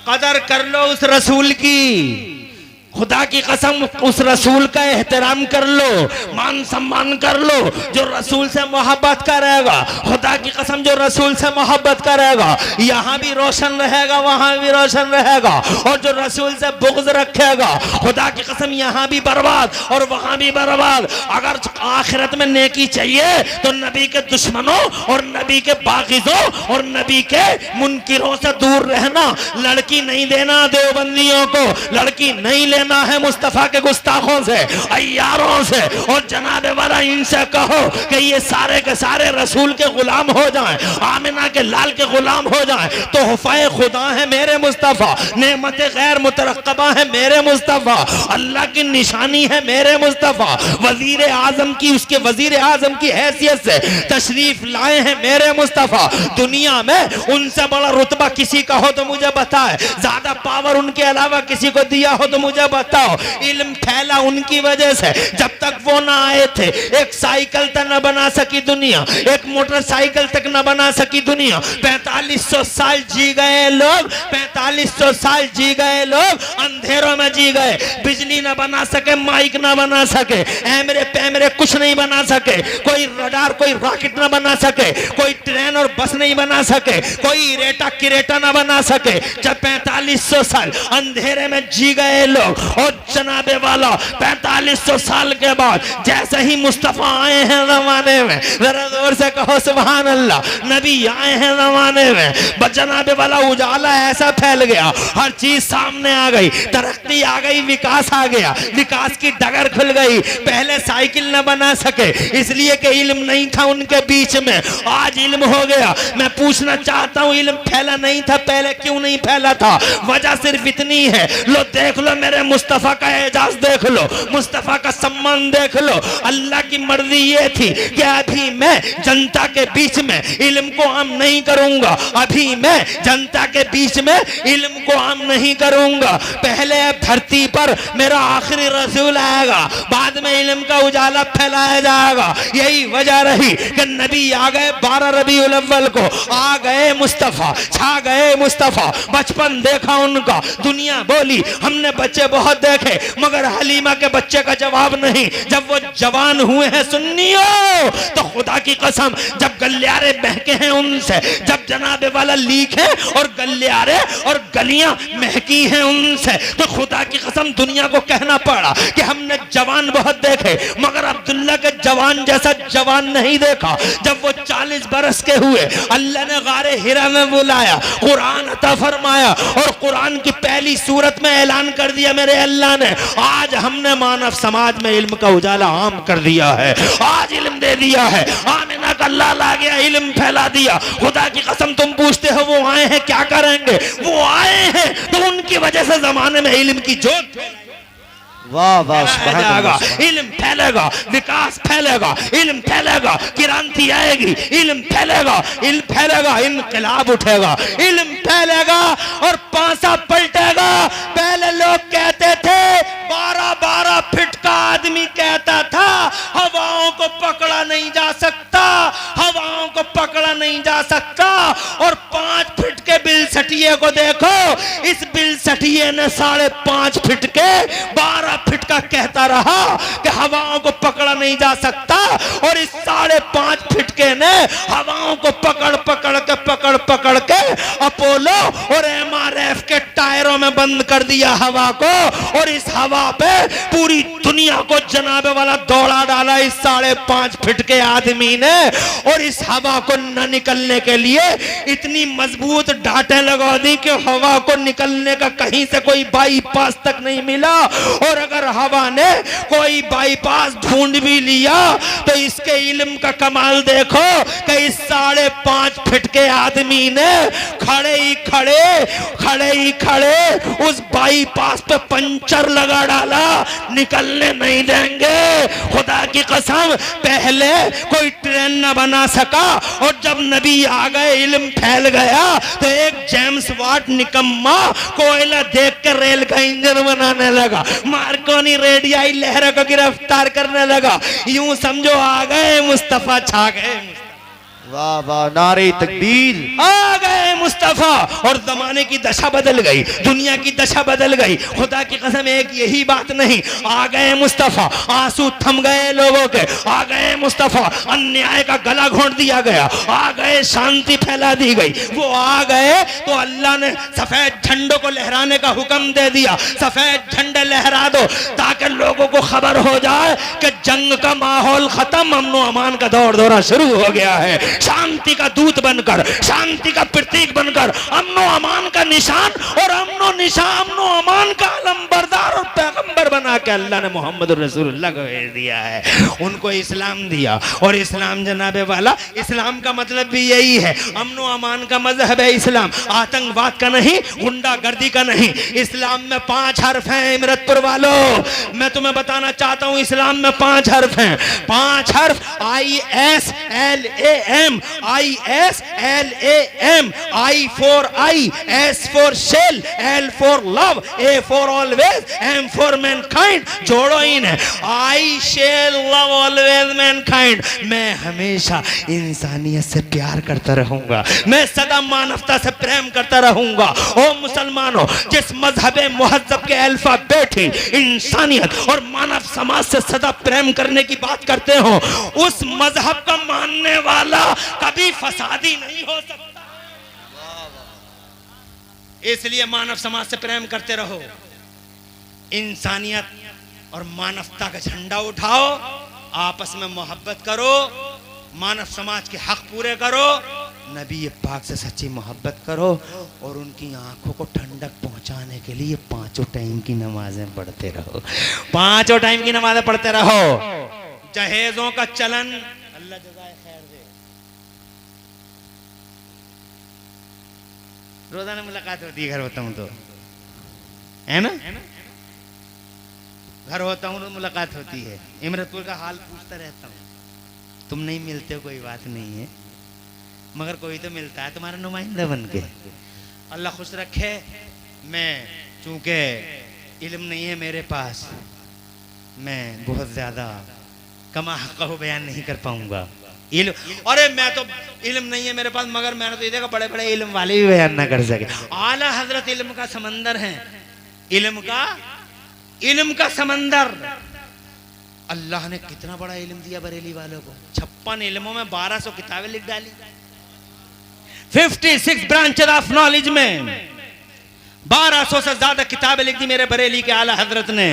कदर कर लो उस रसूल की, खुदा की कसम उस रसूल का एहतराम कर लो, मान सम्मान कर लो। जो रसूल से मोहब्बत करेगा, खुदा की कसम जो रसूल से मोहब्बत करेगा, यहाँ भी रोशन रहेगा, वहाँ भी रोशन रहेगा। और जो रसूल से बुग़्ज़ रखेगा, खुदा की कसम यहाँ भी बर्बाद और वहाँ भी बर्बाद। अगर आखिरत में नेकी चाहिए तो नबी के दुश्मनों और नबी के बाग़िज़ों और नबी के मुनकिरों से दूर रहना। लड़की नहीं देना देवबंदियों को, लड़की नहीं लेना है मुस्तफा के गुस्ताखों से, अय्यारों से। और जनाबे वाला इनसे कहो कि ये सारे के सारे रसूल के गुलाम हो जाएं, आमिना के लाल के गुलाम हो जाएं। तो तोहफे खुदा है मेरे मुस्तफा, नेमत गैर मुतरक्कबा है मेरे मुस्तफा, अल्लाह की निशानी है मेरे मुस्तफा। वजीर आजम की, उसके वजीर आजम की हैसियत से तशरीफ लाए हैं मेरे मुस्तफा। दुनिया में उनसे बड़ा रुतबा किसी का हो तो मुझे बताए, ज्यादा पावर उनके अलावा किसी को दिया हो तो मुझे बताओ। इल्म फैला उनकी वजह से, जब तक वो ना आए थे एक साइकिल तक न बना सकी दुनिया, एक मोटरसाइकिल तक न बना सकी दुनिया। 4500 साल जी गए लोग, 4500 साल जी गए लोग, अंधेरों में जी गए। बिजली न बना सके, माइक न बना सके, ऐमरे पैमरे कुछ नहीं बना सके, कोई रडार कोई रॉकेट न बना सके, कोई ट्रेन और बस नहीं बना सके, कोई रेटा किरेटा न बना सके। जब 4500 साल अंधेरे में जी गए लोग, और जनाबे वाला 4500 साल के बाद जैसे ही मुस्तफा आए हैं जमाने में, जरा जोर से कहो सुभान अल्लाह, नबी आए हैं जमाने में, जनाबे वाला उजाला ऐसा फैल गया, हर चीज सामने आ गई, तरक्की आ गई, विकास आ गया, विकास की डगर खुल गई। पहले साइकिल न बना सके इसलिए कि इल्म नहीं था उनके बीच में, आज इल्म हो गया। मैं पूछना चाहता हूँ, इल्म फैला नहीं था पहले, क्यों नहीं फैला था? वजह सिर्फ इतनी है, लो देख लो मेरे मुस्तफा का एजाज देख लो, मुस्तफा का सम्मान देख लो। अल्लाह की मर्जी ये थी कि अभी मैं जनता के बीच में इल्म को आम नहीं करूंगा, अभी मैं जनता के बीच में इल्म को आम नहीं करूंगा। पहले धरती पर मेरा आखिरी रसूल आएगा, बाद में इल्म का उजाला फैलाया जाएगा। यही वजह रही कि नबी आ गए 12 रबीउल अव्वल को, आ गए मुस्तफ़ा, छा गए मुस्तफ़ा। बचपन देखा उनका, दुनिया बोली, हमने बच्चे बहुत देखे मगर हलीमा के बच्चे का जवाब नहीं। जब वो जवान हुए हैं सुन्नियों, तो खुदा की कसम जब गलियारे महके हैं उनसे, जब जनाबे वाला लीक है और गलियारे और गलियां महकी हैं उनसे, तो खुदा की कसम दुनिया को कहना पड़ा कि हमने जवान बहुत देखे मगर अब्दुल्ला के जवान जैसा जवान नहीं देखा। जब वो 40 बरस के हुए, अल्लाह ने गारे हिरा में बुलाया, कुरान अता फरमाया और कुरान की पहली सूरत में ऐलान कर दिया मेरे अल्लाह ने, आज हमने मानव समाज में इल्म का उजाला आम कर दिया है, आज इल्म दे दिया है। आमिना का लाल आ गया, इल्म फैला दिया। खुदा की कसम तुम पूछते हो वो आए हैं क्या करेंगे, वो आए हैं तो उनकी वजह से जमाने में इल्म की जोत वाह वाह, इल्म फैलेगा, विकास फैलेगा, इल्म फैलेगा, क्रांति आएगी, इल्म फैलेगा, इल्म फैलेगा, इनकलाब उठेगा, इल्म फैलेगा और पासा पलटेगा। पहले लोग कहते थे 12-12 फीट का आदमी कहता था हवाओं को पकड़ा नहीं जा सकता, हवाओं को पकड़ा नहीं जा सकता। और 5 फीट के बिल सटिए को देखो, इस बिल सटिए ने 5.5 फीट के 12 फीट का कहता रहा कि हवाओं को पकड़ा नहीं जा सकता, और इस 5.5 फीट के ने हवाओं को पकड़ के अपोलो और MRF के टायरों में बंद कर दिया हवा को, और इस हवा पे पूरी दुनिया को जनाबे वाला दौड़ा डाला इस 5.5 फीट के आदमी ने। और इस हवा को न निकलने के लिए इतनी मजबूत डांटें लगा दी कि हवा को निकलने का कहीं से कोई बाईपास तक नहीं मिला। और अगर हवा ने कोई बाईपास ढूंढ भी लिया तो इसके इल्म का कमाल देखो कि इस 5.5 फीट के आदमी ने खड़े ही खड़े उस बाईपास पे पंचर लगा डाला, निकलने नहीं देंगे। खुदा की कसम पहले कोई ट्रेन न बना सका, और जब नबी आ गए इल्म फैल गया तो एक जेम्स वाट निकम्मा कोयला देख कर रेल का इंजन बनाने लगा, मार्कोनी रेडियाई लहरों को गिरफ्तार करने लगा। यूं समझो आ गए मुस्तफा, छा गए। वाह वाह, नारे तकबीर, आ गए मुस्तफा और जमाने की दशा बदल गई, दुनिया की दशा बदल गई। खुदा की कसम एक यही बात नहीं, आ गए मुस्तफा, आंसू थम गए लोगों के, आ गए मुस्तफा, अन्याय का गला घोंट दिया गया, आ गए शांति फैला दी गई। वो आ गए तो अल्लाह ने सफेद झंडों को लहराने का हुक्म दे दिया, सफेद झंडे लहरा दो ताकि लोगों को खबर हो जाए कि जंग का माहौल खत्म, अमन अमान का दौर दौरा शुरू हो गया है। शांति का दूत बनकर, शांति का प्रतीक बनकर, अमनो अमान का निशान और अमनो अमान का अलमबरदार और पैगंबर बना के अल्लाह ने मोहम्मद रसूलुल्लाह को भेज दिया है। उनको इस्लाम दिया, और इस्लाम जनाबे वाला, इस्लाम का मतलब भी यही है, अमनो अमान का मजहब है इस्लाम, आतंकवाद का नहीं, गुंडागर्दी का नहीं। इस्लाम में 5 हर्फ हैं इमरतपुर वालों, मैं तुम्हें बताना चाहता हूं इस्लाम में 5 हर्फ हैं, 5 हर्फ ISLAM, ISLAM, I for I, S for shell, L for love, A for always, M for mankind। जोड़ो इन्हें, I shall love always mankind। मैं हमेशा इंसानियत से प्यार करता रहूंगा, मैं सदा मानवता से प्रेम करता रहूंगा। ओ मुसलमानों, जिस मजहब मुहज्जब के अल्फाबेट ही इंसानियत और मानव समाज से सदा प्रेम करने की बात करते हो, उस मजहब का मानने वाला कभी फसादी नहीं हो सकता। इसलिए मानव समाज से प्रेम करते रहो, इंसानियत और मानवता का झंडा उठाओ, आपस में मोहब्बत करो, मानव समाज के हक पूरे करो, नबी पाक से सच्ची मोहब्बत करो, और उनकी आंखों को ठंडक पहुंचाने के लिए 5 टाइम की नमाजें पढ़ते रहो, 5 टाइम की नमाजें पढ़ते रहो। जहेजों का चलन, अल्लाह जज़ाए खैर दे, रोजाना मुलाकात होती है, घर होता हूं तो, है ना, घर होता हूं तो मुलाकात होती है। इमरतपुर का हाल पूछता रहता हूं, तुम नहीं मिलते हो कोई बात नहीं है, मगर कोई तो मिलता है तुम्हारा नुमाइंदा बन के। अल्लाह खुश रखे। मैं चूंकि इल्म नहीं है मेरे पास, मैं बहुत ज्यादा कमा हक़्क़हू बयान नहीं कर पाऊंगा। इल्म, अरे मैं तो इल्म नहीं है मेरे पास, मगर मैंने तो ये देखा बड़े बड़े इल्म वाले भी बयान ना कर सके। आला हजरत इल्म का समंदर है, इल्म का समंदर। अल्लाह ने कितना बड़ा इल्म दिया बरेली वालों को, 56 इल्मों में 1200 किताबें लिख डाली, 56 ब्रांचेस ऑफ नॉलेज में 1200 से ज्यादा किताबें लिख दी मेरे बरेली के आला हजरत ने।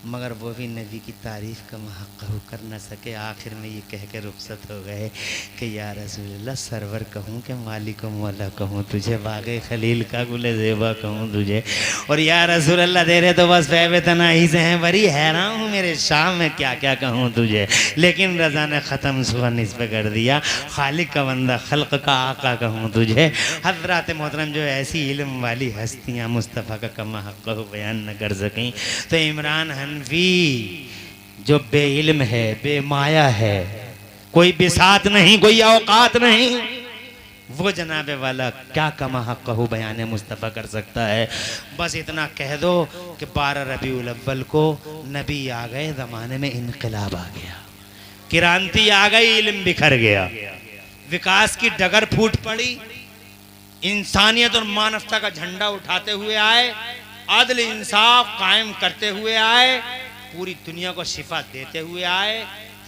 मगर वो भी नबी की तारीफ का हक़्क़हू कर न सके। आखिर में ये कह के रुखसत हो गए कि या रसूलल्लाह सरवर कहूँ कि मालिक मौला कहूँ तुझे, बाग़े खलील का गुले ज़ेबा कहूँ तुझे, और या रसूलल्लाह तेरे तो बस फैब तनाही से हैं, बड़ी हैरान हूँ मेरे शाम में क्या क्या कहूँ तुझे। लेकिन रज़ा ने ख़त्म सुबह इस पे कर दिया, खालिक का बंदा खल्क़ का आका कहूँ तुझे। हज़रात मोहतरम जो ऐसी इल्म वाली हस्तियाँ मुस्तफ़ा का कमा हक़्क़हू बयान न कर सकें, तो इमरान हनफी जो बेइल्म है, बेमाया है, कोई बिसात नहीं, कोई औकात नहीं, वो जनाबे वाला क्या कमा हक़्क़हू बयान मुस्तफ़ा कर सकता है। बस इतना कह दो कि 12 रबीउल अव्वल को नबी आ गए, ज़माने में इनकलाब आ गया, क्रांति आ गई, इल्म बिखर गया, विकास की डगर फूट पड़ी, इंसानियत और मानवता का झंडा उठाते हुए आए, आदल इंसाफ कायम करते हुए आए, पूरी दुनिया को शिफा देते हुए आए,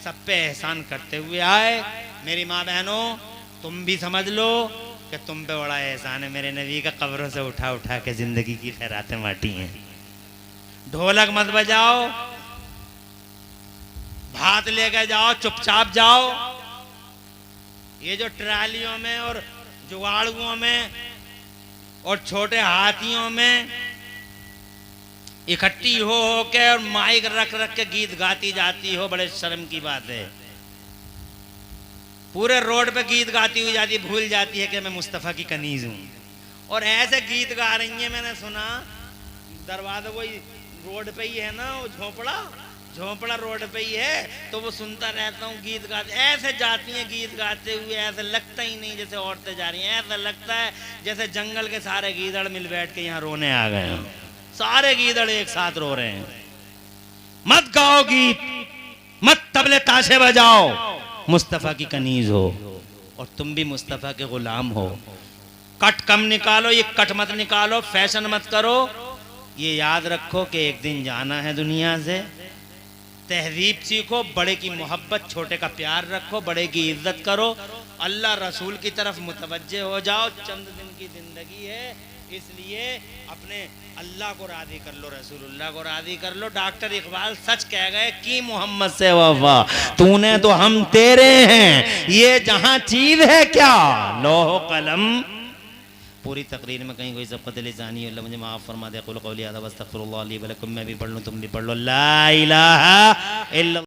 सब पे एहसान करते हुए आए। मेरी माँ बहनों, तुम भी समझ लो कि तुम पे बड़ा एहसान है, मेरे नबी का कब्रों से उठा उठा के जिंदगी की खैरातें बांटी हैं। ढोलक मत बजाओ, भात लेकर जाओ, चुपचाप जाओ। ये जो ट्रालियों में और जुगाड़ुओं में और छोटे हाथियों में इकट्ठी हो के और माइक रख रख के गीत गाती जाती हो, बड़े शर्म की बात है। पूरे रोड पे गीत गाती हुई जाती, भूल जाती है कि मैं मुस्तफ़ा की कनीज हूँ। और ऐसे गीत गा रही है, मैंने सुना दरवाजा वही रोड पे ही है ना, वो झोपड़ा रोड पे ही है, तो वो सुनता रहता हूँ गीत गाते, ऐसे जाती हैं गीत गाते हुए, ऐसे लगता ही नहीं जैसे औरतें जा रही हैं, ऐसा लगता है जैसे जंगल के सारे गीदड़ मिल बैठ के यहाँ रोने आ गए हैं, सारे गीदड़ एक साथ रो रहे हैं। मत गाओ गीत, मत तबले ताशे बजाओ, मुस्तफ़ा की कनीज हो और तुम भी मुस्तफ़ा के गुलाम हो। कट कम निकालो, ये कट मत निकालो, फैशन मत करो, ये याद रखो कि एक दिन जाना है दुनिया से। तहजीब सीखो, बड़े की मोहब्बत, छोटे का प्यार रखो, बड़े की इज्जत करो, अल्लाह रसूल की तरफ मुतवज्जे हो जाओ। चंद दिन की जिंदगी है, इसलिए अपने अल्लाह को राजी कर लो, रसूलुल्लाह को राजी कर लो। डॉक्टर इकबाल सच कह गए कि मोहम्मद से वफा, तूने तो हम तेरे हैं, ये जहां चीज है क्या लौह कलम। पूरी तकरीर में कहीं कोई ज़ब्क़त लिसानी अल्लाह मुझे माफ़ फरमा दे। क़ुल क़ौली हाज़ा वस्तग़फ़िरुल्लाह ली व लकुम। मैं भी पढ़ लूँ, तुम भी पढ़ लो। ला इलाहा इल्लल्लाह।